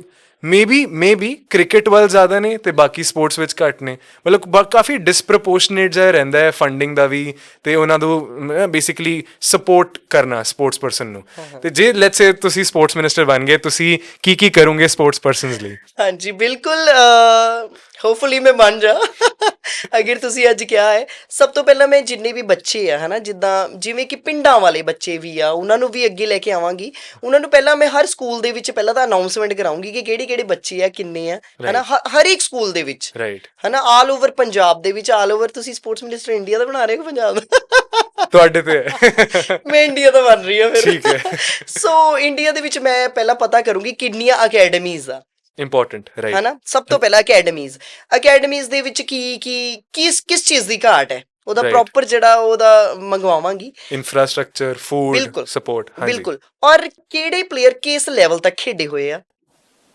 ਮੇਬੀ ਕ੍ਰਿਕਟ ਵੱਲ ਜ਼ਿਆਦਾ ਨੇ ਤੇ ਬਾਕੀ ਸਪੋਰਟਸ ਵਿੱਚ ਘੱਟ ਨੇ। ਮਤਲਬ ਕਾਫੀ ਡਿਸਪ੍ਰੋਪੋਰਸ਼ਨੇਟ ਜਿਹਾ ਰਹਿੰਦਾ ਹੈ ਫੰਡਿੰਗ ਦਾ ਵੀ, ਤੇ ਉਹਨਾਂ ਨੂੰ ਬੇਸਿਕਲੀ ਸਪੋਰਟ ਕਰਨਾ ਸਪੋਰਟਸ ਪਰਸਨ ਨੂੰ। ਤੇ ਜੇ ਲੈਟਸ ਸੇ ਤੁਸੀਂ ਸਪੋਰਟਸ ਮਿਨਿਸਟਰ ਬਣ ਗਏ, ਤੁਸੀਂ ਕੀ ਕਰੋਗੇ ਸਪੋਰਟਸ ਪਰਸਨਸ ਲਈ? ਹਾਂਜੀ, ਬਿਲਕੁਲ। ਹੋਪਫੁਲੀ ਮੈਂ ਬਣ ਜਾ ਅਗਰ ਤੁਸੀਂ ਅੱਜ ਕਿਹਾ ਹੈ। ਸਭ ਤੋਂ ਪਹਿਲਾਂ ਮੈਂ ਜਿੰਨੇ ਵੀ ਬੱਚੇ ਆ, ਹਨਾ, ਜਿਵੇਂ ਕਿ ਪਿੰਡਾਂ ਵਾਲੇ ਬੱਚੇ ਵੀ ਆ, ਉਹਨਾਂ ਨੂੰ ਵੀ ਅੱਗੇ ਲੈ ਕੇ ਆਵਾਂਗੀ। ਉਹਨਾਂ ਨੂੰ ਪਹਿਲਾਂ ਮੈਂ ਹਰ ਸਕੂਲ ਦੇ ਵਿੱਚ ਪਹਿਲਾਂ ਤਾਂ ਅਨਾਉਂਸਮੈਂਟ ਕਰਾਉਂਗੀ ਕਿ ਕਿਹੜੇ ਬੱਚੇ ਆ, ਕਿੰਨੇ ਆ, ਹਨਾ, ਹਰ ਇੱਕ ਸਕੂਲ ਦੇ ਵਿੱਚ, ਰਾਈਟ। ਹਨਾ, ਆਲ ਓਵਰ ਪੰਜਾਬ ਦੇ ਵਿੱਚ। ਆਲ ਓਵਰ ਤੁਸੀਂ ਸਪੋਰਟਸ ਮਿਨਿਸਟਰ ਇੰਡੀਆ ਦਾ ਬਣਾ ਰਹੇ ਹੋ, ਪੰਜਾਬ ਦਾ? ਤੁਹਾਡੇ ਤੇ ਹੈ। ਮੈਂ ਇੰਡੀਆ ਦਾ ਬਣ ਰਹੀ ਹਾਂ ਫਿਰ। ਠੀਕ ਹੈ। ਸੋ ਇੰਡੀਆ ਦੇ ਵਿੱਚ ਮੈਂ ਪਹਿਲਾਂ ਪਤਾ ਕਰੂੰਗੀ ਕਿੰਨੀਆਂ ਅਕੈਡਮੀਜ਼ ਆ। Important, right. ਹਨਾ, ਸਭ ਤੋਂ ਪਹਿਲਾਂ ਅਕੈਡਮੀਜ਼ ਦੇ ਵਿੱਚ ਕਿਸ ਚੀਜ਼ ਦੀ ਘਾਟ ਹੈ, ਉਹਦਾ ਪ੍ਰੋਪਰ ਜਿਹੜਾ ਉਹਦਾ ਮੰਗਵਾਵਾਂਗੀ। ਇਨਫਰਾਸਟ੍ਰਕਚਰ, ਫੂਡ, ਬਿਲਕੁਲ ਸਪੋਰਟ। ਹਾਂਜੀ, ਬਿਲਕੁਲ। ਔਰ ਕਿਹੜੇ ਪਲੇਅਰ ਕਿਸ ਲੈਵਲ ਤੱਕ ਖੇਡੇ ਹੋਏ ਆ।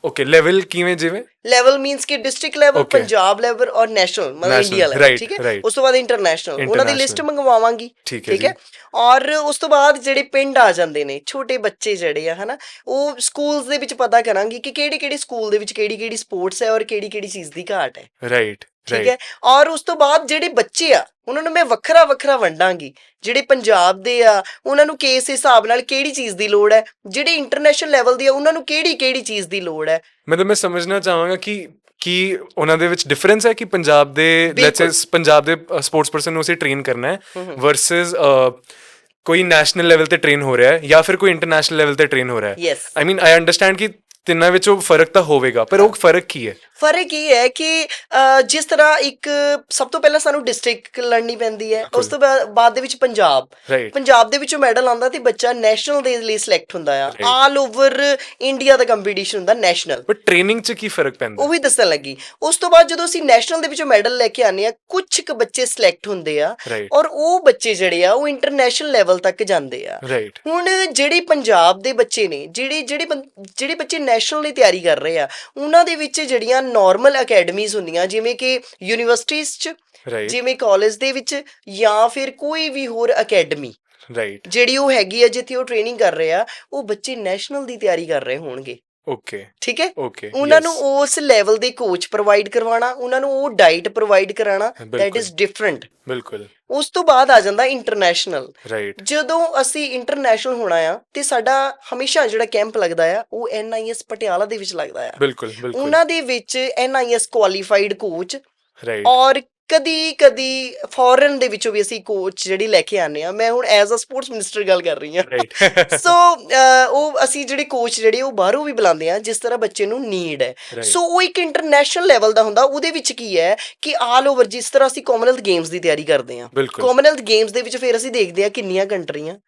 ਓਕੇ, ਲੈਵਲ ਕਿਵੇਂ? ਜਿਵੇਂ ਲੈਵਲ ਮੀਨਸ ਕਿ ਡਿਸਟ੍ਰਿਕਟ ਲੈਵਲ, ਪੰਜਾਬ ਲੈਵਲ ਔਰ ਨੈਸ਼ਨਲ, ਮਤਲਬ ਇੰਡੀਆ ਲੈਵਲ, ਠੀਕ ਹੈ। ਉਸ ਤੋਂ ਬਾਅਦ ਇੰਟਰਨੈਸ਼ਨਲ, ਉਹਨਾਂ ਦੀ ਲਿਸਟ ਮੰਗਵਾਵਾਂਗੀ, ਠੀਕ ਹੈ। ਔਰ ਉਸ ਤੋਂ ਬਾਅਦ ਜਿਹੜੇ ਪਿੰਡ ਆ ਜਾਂਦੇ ਨੇ, ਛੋਟੇ ਬੱਚੇ ਜਿਹੜੇ ਆ, ਹਨਾ, ਉਹ ਸਕੂਲਸ ਦੇ ਵਿੱਚ ਪਤਾ ਕਰਾਂਗੀ ਕਿ ਕਿਹੜੇ ਸਕੂਲ ਦੇ ਵਿੱਚ ਕਿਹੜੀ ਸਪੋਰਟਸ ਹੈ ਔਰ ਕਿਹੜੀ ਚੀਜ਼ ਦੀ ਘਾਟ ਹੈ, ਰਾਈਟ, ਠੀਕ ਹੈ। ਔਰ ਉਸ ਤੋਂ ਬਾਅਦ ਜਿਹੜੇ ਬੱਚੇ ਆ ਉਹਨਾਂ ਨੂੰ ਮੈਂ ਵੱਖਰਾ ਵੰਡਾਂਗੀ। ਜਿਹੜੇ ਪੰਜਾਬ ਦੇ ਆ ਉਹਨਾਂ ਨੂੰ ਕਿਸ ਹਿਸਾਬ ਨਾਲ ਕਿਹੜੀ ਚੀਜ਼ ਦੀ ਲੋੜ ਹੈ, ਜਿਹੜੇ ਇੰਟਰਨੈਸ਼ਨਲ ਲੈਵਲ ਦੀ ਆ ਉਹਨਾਂ ਨੂੰ ਕਿਹੜੀ ਚੀਜ਼ ਦੀ ਲੋੜ ਹੈ। ਮਤਲਬ ਮੈਂ ਸਮਝਣਾ ਚਾਹਾਂਗਾ ਕਿ ਉਹਨਾਂ ਦੇ ਵਿੱਚ ਡਿਫਰੈਂਸ ਹੈ ਕਿ ਪੰਜਾਬ ਦੇ ਪੰਜਾਬ ਦੇ ਸਪੋਰਟਸ ਪਰਸਨ ਨੂੰ ਅਸੀਂ ਟ੍ਰੇਨ ਕਰਨਾ ਹੈ ਵਰਸਸ ਕੋਈ ਨੈਸ਼ਨਲ ਲੈਵਲ ਤੇ ਟ੍ਰੇਨ ਹੋ ਰਿਹਾ ਹੈ ਜਾਂ ਫਿਰ ਕੋਈ ਇੰਟਰਨੈਸ਼ਨਲ ਲੈਵਲ ਤੇ ਟ੍ਰੇਨ ਹੋ ਰਿਹਾ ਹੈ। ਆਈ ਮੀਨ ਆਈ ਅੰਡਰਸਟੈਂਡ ਕਿ ਤਿੰਨਾਂ ਵਿੱਚੋਂ ਫਰਕ ਤਾਂ ਹੋਵੇਗਾ, ਪਰ ਉਹ ਫਰਕ ਕੀ ਹੈ? ਫਰਕ ਇਹ ਹੈ ਕਿ ਜਿਸ ਤਰ੍ਹਾਂ ਇੱਕ ਸਭ ਤੋਂ ਪਹਿਲਾਂ ਸਾਨੂੰ ਡਿਸਟ੍ਰਿਕਟ ਲੜਨੀ ਪੈਂਦੀ ਹੈ, ਉਸ ਤੋਂ ਬਾਅਦ ਦੇ ਵਿੱਚ ਪੰਜਾਬ ਦੇ ਵਿੱਚੋਂ ਮੈਡਲ ਆਉਂਦਾ ਤੇ ਬੱਚਾ ਨੈਸ਼ਨਲ ਦੇ ਲਈ ਸਿਲੈਕਟ ਹੁੰਦਾ ਆ। ਆਲ ਓਵਰ ਇੰਡੀਆ ਦਾ ਕੰਪੀਟੀਸ਼ਨ ਹੁੰਦਾ ਨੈਸ਼ਨਲ। ਬਟ ਟ੍ਰੇਨਿੰਗ 'ਚ ਕੀ ਫਰਕ ਪੈਂਦਾ? ਉਹ ਵੀ ਦੱਸਣ ਲੱਗੀ। ਉਸ ਤੋਂ ਬਾਅਦ ਜਦੋਂ ਅਸੀਂ ਨੈਸ਼ਨਲ ਦੇ ਵਿੱਚੋਂ ਮੈਡਲ ਲੈ ਕੇ ਆਉਂਦੇ ਆ, ਕੁਝ ਕੁ ਬੱਚੇ ਸਿਲੈਕਟ ਹੁੰਦੇ ਆ ਔਰ ਉਹ ਬੱਚੇ ਜਿਹੜੇ ਆ ਉਹ ਇੰਟਰਨੈਸ਼ਨਲ ਲੈਵਲ ਤੱਕ ਜਾਂਦੇ ਆ। ਹੁਣ ਜਿਹੜੇ ਪੰਜਾਬ ਦੇ ਬੱਚੇ ਨੇ, ਜਿਹੜੇ ਬੱਚੇ ਨੈਸ਼ਨਲ ਦੀ ਤਿਆਰੀ ਕਰ ਰਹੇ ਆ, ਉਹਨਾਂ ਦੇ ਵਿੱਚ ਜਿਹੜੀਆਂ ਨਾਰਮਲ ਅਕੈਡਮੀਜ਼ ਹੁੰਦੀਆਂ, ਜਿਵੇਂ ਕਿ ਯੂਨੀਵਰਸਿਟੀਜ਼ 'ਚ, ਜਿਵੇਂ ਕਾਲਜ ਦੇ ਵਿੱਚ, ਜਾਂ ਫਿਰ ਕੋਈ ਵੀ ਹੋਰ ਅਕੈਡਮੀ ਜਿਹੜੀ ਉਹ ਹੈਗੀ ਆ ਜਿੱਥੇ ਉਹ ਟ੍ਰੇਨਿੰਗ ਕਰ ਰਹੇ ਆ, ਉਹ ਬੱਚੇ ਨੈਸ਼ਨਲ ਦੀ ਤਿਆਰੀ ਕਰ ਰਹੇ ਹੋਣਗੇ। ਓਕੇ, ਠੀਕ ਹੈ। ਉਹਨਾਂ ਨੂੰ ਉਸ ਲੈਵਲ ਦੇ ਕੋਚ ਪ੍ਰੋਵਾਈਡ ਕਰਵਾਉਣਾ, ਉਹਨਾਂ ਨੂੰ ਉਹ ਡਾਈਟ ਪ੍ਰੋਵਾਈਡ ਕਰਾਉਣਾ, ਦੈਟ ਇਜ਼ ਡਿਫਰੈਂਟ। ਬਿਲਕੁਲ। ਉਸ ਤੋਂ ਬਾਅਦ ਆ ਜਾਂਦਾ ਇੰਟਰਨੈਸ਼ਨਲ। ਜਦੋਂ ਅਸੀਂ ਇੰਟਰਨੈਸ਼ਨਲ ਹੋਣਾ ਆ ਤੇ ਸਾਡਾ ਹਮੇਸ਼ਾ ਜਿਹੜਾ ਕੈਂਪ ਲੱਗਦਾ ਆ ਉਹ NIS ਪਟਿਆਲਾ ਦੇ ਵਿੱਚ ਲੱਗਦਾ ਆ। ਬਿਲਕੁਲ। ਉਹਨਾਂ ਦੇ ਵਿੱਚ NIS ਕੁਆਲੀਫਾਈਡ ਕੋਚ ਔਰ ਕਦੀ ਫੋਰਨ ਦੇ ਵਿੱਚੋਂ ਵੀ ਅਸੀਂ ਕੋਚ ਜਿਹੜੀ ਲੈ ਕੇ ਆਉਂਦੇ ਹਾਂ। ਮੈਂ ਹੁਣ ਐਜ਼ ਅ ਸਪੋਰਟਸ ਮਿਨਿਸਟਰ ਗੱਲ ਕਰ ਰਹੀ ਹਾਂ। ਸੋ ਉਹ ਅਸੀਂ ਜਿਹੜੇ ਕੋਚ ਜਿਹੜੇ ਉਹ ਬਾਹਰੋਂ ਵੀ ਬੁਲਾਉਂਦੇ ਹਾਂ ਜਿਸ ਤਰ੍ਹਾਂ ਬੱਚੇ ਨੂੰ ਨੀਡ ਹੈ। ਸੋ ਉਹ ਇੱਕ ਇੰਟਰਨੈਸ਼ਨਲ ਲੈਵਲ ਦਾ ਹੁੰਦਾ। ਉਹਦੇ ਵਿੱਚ ਕੀ ਹੈ ਕਿ ਆਲ ਓਵਰ, ਜਿਸ ਤਰ੍ਹਾਂ ਅਸੀਂ ਕਾਮਨਵੈਲਥ ਗੇਮਸ ਦੀ ਤਿਆਰੀ ਕਰਦੇ ਹਾਂ, ਕਾਮਨਵੈਲਥ ਗੇਮਸ ਦੇ ਵਿੱਚ ਫਿਰ ਅਸੀਂ ਦੇਖਦੇ ਹਾਂ ਕਿੰਨੀਆਂ ਕੰਟਰੀਆਂ,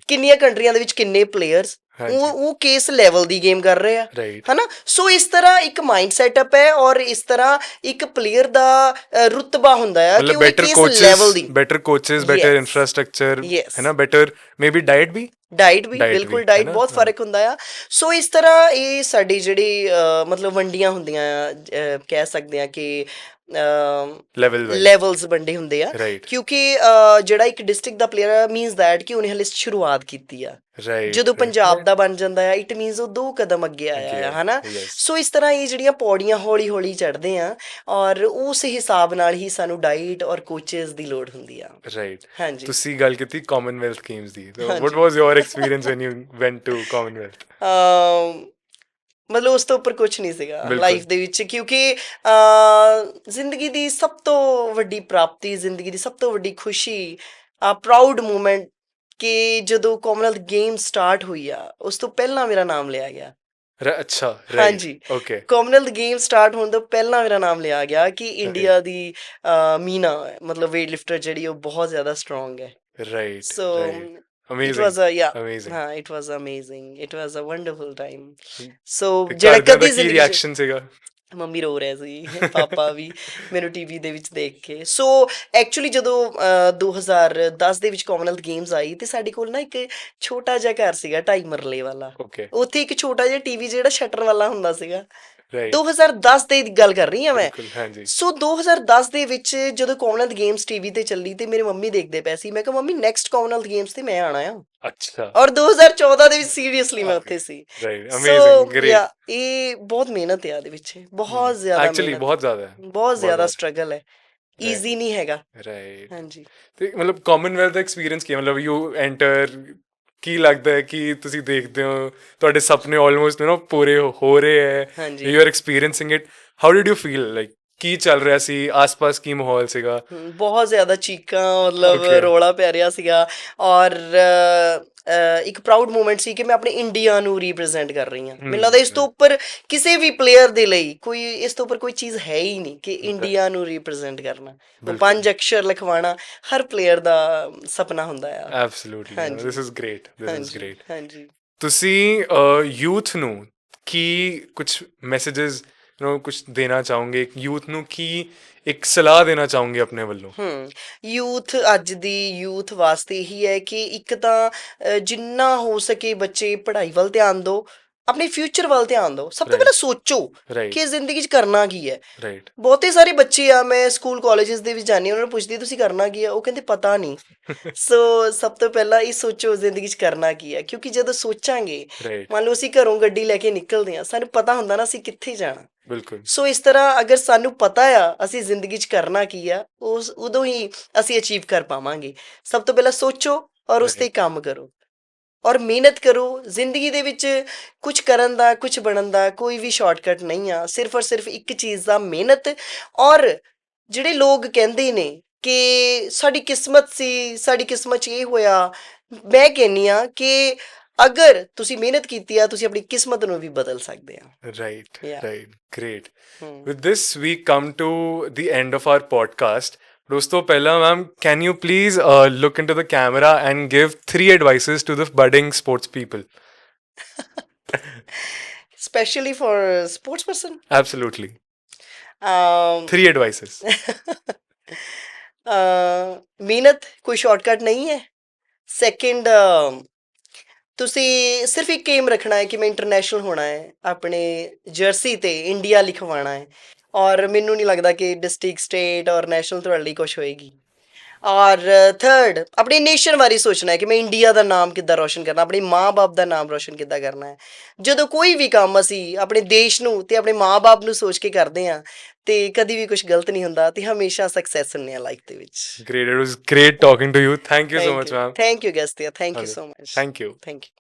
ਕਿੰਨੀਆਂ ਕੰਟਰੀਆਂ ਦੇ ਵਿੱਚ ਕਿੰਨੇ ਪਲੇਅਰਸ, ਉਹ ਕਿਸ ਲੈਵਲ ਦੀ ਗੇਮ ਕਰ ਰਹੇ ਆ, ਹਨਾ। ਸੋ ਇਸ ਤਰ੍ਹਾਂ ਇੱਕ ਮਾਈਂਡ ਸੈਟਅਪ ਹੈ ਔਰ ਇਸ ਤਰ੍ਹਾਂ ਇੱਕ ਪਲੇਅਰ ਦਾ ਰੁਤਬਾ ਹੁੰਦਾ ਹੈ ਕਿ ਉਹ ਕਿਸ ਲੈਵਲ ਦੀ। ਬੈਟਰ ਕੋਚਸ, ਬੈਟਰ ਇਨਫਰਾਸਟ੍ਰਕਚਰ, ਹੈ ਨਾ, ਬੈਟਰ ਮੇਬੀ ਡਾਈਟ ਵੀ ਬਿਲਕੁਲ, ਡਾਈਟ ਬਹੁਤ ਫਰਕ ਹੁੰਦਾ ਆ। ਸੋ ਇਸ ਤਰ੍ਹਾਂ ਇਹ ਸਾਡੀ ਜਿਹੜੀ ਮਤਲਬ ਵੰਡੀਆਂ ਹੁੰਦੀਆਂ ਆ, ਕਹਿ ਸਕਦੇ ਆ ਕਿ ਲੈਵਲ ਵਾਈਜ਼ ਲੈਵਲਸ ਵੰਡੇ ਹੁੰਦੇ ਆ ਰਾਈਟ ਕਿਉਂਕਿ ਜਿਹੜਾ ਇੱਕ district the player means that ਕਿ ਉਹਨੇ ਹਲੇ ਸ਼ੁਰੂਆਤ ਕੀਤੀ ਆ ਰਾਈਟ ਜਦੋਂ ਪੰਜਾਬ ਦਾ ਬਣ ਜਾਂਦਾ ਆ ਇਟ ਮੀਨਸ ਉਹ 2 ਕਦਮ ਅੱਗੇ ਆਇਆ ਆ ਹਨਾ ਸੋ ਇਸ ਤਰ੍ਹਾਂ ਇਹ ਜਿਹੜੀਆਂ ਪੌੜੀਆਂ ਹੌਲੀ ਹੌਲੀ ਚੜ੍ਹਦੇ ਆ ਔਰ ਉਸ ਹਿਸਾਬ ਨਾਲ ਹੀ ਸਾਨੂੰ ਡਾਈਟ ਔਰ ਕੋਚਸ ਦੀ ਲੋੜ ਹੁੰਦੀ ਆ ਰਾਈਟ ਹਾਂਜੀ ਤੁਸੀਂ ਗੱਲ ਕੀਤੀ ਕਾਮਨਵੈਲਥ ਗੇਮਸ ਦੀ what was your experience when you went to Commonwealth ਮਤਲਬ ਉਸ ਤੋਂ ਉੱਪਰ ਕੁਝ ਨਹੀਂ ਸੀਗਾ ਲਾਈਫ ਦੇ ਵਿੱਚ ਕਿਉਂਕਿ ਜ਼ਿੰਦਗੀ ਦੀ ਸਭ ਤੋਂ ਵੱਡੀ ਪ੍ਰਾਪਤੀ ਜ਼ਿੰਦਗੀ ਦੀ ਸਭ ਤੋਂ ਵੱਡੀ ਖੁਸ਼ੀ ਪ੍ਰਾਊਡ ਮੂਮੈਂਟ ਕਿ ਜਦੋਂ ਕਾਮਨਵੈਲਥ ਗੇਮ ਸਟਾਰਟ ਹੋਈ ਆ ਉਸ ਤੋਂ ਪਹਿਲਾਂ ਮੇਰਾ ਨਾਮ ਲਿਆ ਗਿਆ ਅੱਛਾ ਹਾਂਜੀ ਓਕੇ ਕਾਮਨਵੈਲਥ ਗੇਮ ਸਟਾਰਟ ਹੋਣ ਤੋਂ ਪਹਿਲਾਂ ਮੇਰਾ ਨਾਮ ਲਿਆ ਗਿਆ ਕਿ ਇੰਡੀਆ ਦੀ ਮੀਨਾ ਮਤਲਬ ਵੇਟ ਲਿਫਟਰ ਜਿਹੜੀ ਉਹ ਬਹੁਤ ਜ਼ਿਆਦਾ ਸਟਰੋਂਗ ਹੈ right so amazing it was a amazing ਹਾਂ it was amazing it was a wonderful time so ਤੇ ਜਿਹੜਾ ਘਰਦਿਆਂ ਦਾ ਕਦੀ ਕੀ ਜ਼ਿੰਦਗੀ 'ਚ ਰਿਐਕਸ਼ਨ ਸੀਗਾ ਮੰਮੀ ਰੋ ਰਹੇ ਸੀ ਪਾਪਾ ਵੀ ਮੈਨੂੰ ਟੀਵੀ ਦੇ ਵਿੱਚ ਦੇਖ ਕੇ ਸੋ ਐਕਚੁਅਲੀ ਜਦੋਂ 2010 ਦੇ ਵਿੱਚ ਕਾਮਨਵੈਲਥ ਗੇਮਸ ਆਈ ਤੇ ਸਾਡੇ ਕੋਲ ਨਾ ਇੱਕ ਛੋਟਾ ਜਿਹਾ ਘਰ ਸੀਗਾ 2.5 ਮਰਲੇ ਵਾਲਾ ਓਕੇ ਉੱਥੇ ਇੱਕ ਛੋਟਾ ਜਿਹਾ ਟੀਵੀ ਜਿਹੜਾ ਸ਼ਟਰ ਵਾਲਾ ਹੁੰਦਾ ਸੀਗਾ ਰਾਈਟ 2010 ਦੀ ਗੱਲ ਕਰ ਰਹੀ ਹਾਂ ਮੈਂ ਬਿਲਕੁਲ ਹਾਂਜੀ ਸੋ 2010 ਦੇ ਵਿੱਚ ਜਦੋਂ ਕਾਮਨਵੈਲਥ ਗੇਮਸ ਟੀਵੀ ਤੇ ਚੱਲੀ ਤੇ ਮੇਰੇ ਮੰਮੀ ਦੇਖਦੇ ਪਏ ਸੀ ਮੈਂ ਕਿਹਾ ਮੰਮੀ ਨੈਕਸਟ ਕਾਮਨਵੈਲਥ ਗੇਮਸ ਤੇ ਮੈਂ ਆਣਾ ਆ ਅੱਛਾ ਔਰ 2014 ਦੇ ਵਿੱਚ ਸੀਰੀਅਸਲੀ ਮੈਂ ਉੱਥੇ ਸੀ ਰਾਈਟ ਸੋ ਅਮੇਜ਼ਿੰਗ ਗ੍ਰੇਟ ਇਹ ਬਹੁਤ ਮਿਹਨਤ ਹੈ ਇਹਦੇ ਵਿੱਚ ਬਹੁਤ ਜ਼ਿਆਦਾ ਐਕਚੁਅਲੀ ਮਿਹਨਤ, ਬਹੁਤ ਜ਼ਿਆਦਾ ਹੈ ਬਹੁਤ ਜ਼ਿਆਦਾ ਜ਼ਿਆਦਾ। ਸਟਰਗਲ ਹੈ ਈਜ਼ੀ ਨਹੀਂ ਹੈਗਾ ਰਾਈਟ ਹਾਂਜੀ ਤੇ ਮਤਲਬ ਕਾਮਨਵੈਲਥ ਦਾ ਐਕਸਪੀਰੀਅੰਸ ਕੀ ਹੈ ਮਤਲਬ ਯੂ ਐਂਟਰ ਕੀ ਲੱਗਦਾ ਹੈ ਕਿ ਤੁਸੀਂ ਦੇਖਦੇ ਹੋ ਤੁਹਾਡੇ ਸੁਪਨੇ ਆਲਮੋਸਟ ਪੂਰੇ ਹੋ ਰਹੇ ਹੈ ਹਾਂਜੀ you are experiencing it how did you feel like ਕੀ ਚੱਲ ਰਿਹਾ ਸੀ ਆਸ-ਪਾਸ ਕੀ ਮਾਹੌਲ ਸੀਗਾ ਬਹੁਤ ਜ਼ਿਆਦਾ ਚੀਕਾਂ ਮਤਲਬ Okay. ਰੌਲਾ ਪੈ ਰਿਹਾ ਸੀਗਾ ਔਰ ਇੱਕ ਪ੍ਰਾਊਡ ਮੂਮੈਂਟ ਸੀ ਕਿ ਮੈਂ ਆਪਣੇ ਇੰਡੀਆ ਨੂੰ ਰਿਪਰੈਜ਼ੈਂਟ ਕਰ ਰਹੀ ਹਾਂ ਮੈਨੂੰ ਲੱਗਦਾ ਇਸ ਤੋਂ ਉੱਪਰ ਕਿਸੇ ਵੀ ਪਲੇਅਰ ਦੇ ਲਈ ਕੋਈ ਇਸ ਤੋਂ ਉੱਪਰ ਕੋਈ ਚੀਜ਼ ਹੈ ਹੀ ਨਹੀਂ ਕਿ ਇੰਡੀਆ ਨੂੰ ਰਿਪਰੈਜ਼ੈਂਟ ਕਰਨਾ ਉਹ 5 ਅਕਸ਼ਰ ਲਿਖਵਾਉਣਾ ਹਰ ਪਲੇਅਰ ਦਾ ਸੁਪਨਾ ਹੁੰਦਾ ਆ ਐਬਸੋਲੂਟਲੀ ਹਾਂਜੀ। This is great this is ਹਾਂਜੀ ਗ੍ਰੇਟ ਹਾਂਜੀ ਤੁਸੀਂ ਯੂਥ ਨੂੰ ਕੀ ਕੁਝ ਮੈਸੇजेस ਕੁਝ ਦੇਣਾ ਚਾਹੋਗੇ ਯੂਥ ਨੂੰ ਕੀ ਇੱਕ ਸਲਾਹ ਦੇਣਾ ਚਾਹੋਗੇ ਆਪਣੇ ਵੱਲੋਂ ਯੂਥ ਅੱਜ ਦੀ ਯੂਥ ਵਾਸਤੇ ਇਹੀ ਹੈ ਕਿ ਇੱਕ ਤਾਂ ਜਿੰਨਾ ਹੋ ਸਕੇ ਬੱਚੇ ਪੜ੍ਹਾਈ ਵੱਲ ਧਿਆਨ ਦਿਓ ਆਪਣੇ ਫਿਊਚਰ ਵੱਲ ਧਿਆਨ ਦਿਓ ਸਭ ਤੋਂ Right. ਪਹਿਲਾਂ ਸੋਚੋ ਰਾਈਟ ਕਿ ਜ਼ਿੰਦਗੀ 'ਚ ਕਰਨਾ ਕੀ ਹੈ ਰਾਈਟ ਬਹੁਤੇ ਸਾਰੇ ਬੱਚੇ ਆ ਮੈਂ ਸਕੂਲ ਕਾਲਜਸ ਦੇ ਵਿੱਚ ਜਾਂਦੀ ਹਾਂ ਉਹਨਾਂ ਨੂੰ ਪੁੱਛਦੀ ਤੁਸੀਂ ਕਰਨਾ ਕੀ ਹੈ ਉਹ ਕਹਿੰਦੇ ਪਤਾ ਨਹੀਂ ਸੋ ਸਭ ਤੋਂ ਪਹਿਲਾਂ ਇਹ ਸੋਚੋ ਜ਼ਿੰਦਗੀ 'ਚ ਕਰਨਾ ਕੀ ਹੈ ਕਿਉਂਕਿ ਜਦੋਂ ਸੋਚਾਂਗੇ ਰਾਈਟ ਮੰਨ ਲਓ ਅਸੀਂ ਘਰੋਂ ਗੱਡੀ ਲੈ ਕੇ ਨਿਕਲਦੇ ਹਾਂ ਸਾਨੂੰ ਪਤਾ ਹੁੰਦਾ ਨਾ ਅਸੀਂ ਕਿੱਥੇ ਜਾਣਾ ਬਿਲਕੁਲ ਸੋ ਇਸ ਤਰ੍ਹਾਂ ਅਗਰ ਸਾਨੂੰ ਪਤਾ ਆ ਅਸੀਂ ਜ਼ਿੰਦਗੀ 'ਚ ਕਰਨਾ ਕੀ ਆ ਉਸ ਉਦੋਂ ਹੀ ਅਸੀਂ ਅਚੀਵ ਕਰ ਪਾਵਾਂਗੇ ਸਭ ਤੋਂ ਪਹਿਲਾਂ ਸੋਚੋ ਔਰ ਉਸ 'ਤੇ ਕੰਮ ਕਰੋ ਔਰ ਮਿਹਨਤ ਕਰੋ ਜ਼ਿੰਦਗੀ ਦੇ ਵਿੱਚ ਕੁਝ ਕਰਨ ਦਾ ਕੁਝ ਬਣਨ ਦਾ ਕੋਈ ਵੀ ਸ਼ਾਰਟਕਟ ਨਹੀਂ ਆ ਸਿਰਫ ਔਰ ਸਿਰਫ ਇੱਕ ਚੀਜ਼ ਦਾ ਮਿਹਨਤ ਔਰ ਜਿਹੜੇ ਲੋਕ ਕਹਿੰਦੇ ਨੇ ਕਿ ਸਾਡੀ ਕਿਸਮਤ ਸੀ ਸਾਡੀ ਕਿਸਮਤ 'ਚ ਇਹ ਹੋਇਆ ਮੈਂ ਕਹਿੰਦੀ ਆ ਕਿ ਅਗਰ ਤੁਸੀਂ ਮਿਹਨਤ ਕੀਤੀ ਆ ਤੁਸੀਂ ਆਪਣੀ ਕਿਸਮਤ ਨੂੰ ਵੀ ਬਦਲ ਸਕਦੇ ਆ right Yeah. right great with this we come to the end of our podcast ਦੋਸਤੋ ਪਹਿਲਾਂ ma'am can you please look into the camera and give 3 advices to the budding sports people especially for a sports person absolutely um, 3 advices ਮਿਹਨਤ ਕੋਈ shortcut ਨਹੀਂ ਹੈ second ਤੁਸੀਂ ਸਿਰਫ ਇੱਕ aim ਰੱਖਣਾ ਹੈ ਕਿ ਮੈਂ ਇੰਟਰਨੈਸ਼ਨਲ ਹੋਣਾ ਹੈ ਆਪਣੇ ਜਰਸੀ ਤੇ ਇੰਡੀਆ ਲਿਖਵਾਉਣਾ ਹੈ ਔਰ ਮੈਨੂੰ ਨਹੀਂ ਲੱਗਦਾ ਕਿ ਡਿਸਟ੍ਰਿਕਟ ਸਟੇਟ ਔਰ ਨੈਸ਼ਨਲ ਤੁਹਾਡੇ ਲਈ ਕੁਛ ਹੋਏਗੀ ਔਰ ਥਰਡ ਆਪਣੀ ਨੇਸ਼ਨ ਬਾਰੇ ਸੋਚਣਾ ਹੈ ਕਿ ਮੈਂ ਇੰਡੀਆ ਦਾ ਨਾਮ ਕਿੱਦਾਂ ਰੋਸ਼ਨ ਕਰਨਾ ਆਪਣੇ ਮਾਂ-ਬਾਪ ਦਾ ਨਾਮ ਰੋਸ਼ਨ ਕਿੱਦਾਂ ਕਰਨਾ ਹੈ ਜਦੋਂ ਕੋਈ ਵੀ ਕੰਮ ਅਸੀਂ ਆਪਣੇ ਦੇਸ਼ ਨੂੰ ਤੇ ਆਪਣੇ ਮਾਂ-ਬਾਪ ਨੂੰ ਸੋਚ ਕੇ ਕਰਦੇ ਹਾਂ ਤੇ ਕਦੀ ਵੀ ਕੁਝ ਗਲਤ ਨਹੀਂ ਹੁੰਦਾ ਤੇ ਹਮੇਸ਼ਾ ਸਕਸੈਸ ਹੁੰਦੇ ਆ ਲਾਈਫ ਦੇ ਵਿੱਚ great it was great talking to you thank you so much ma'am thank you ਗੈਸਟੀਆ thank you Okay. So much thank you thank you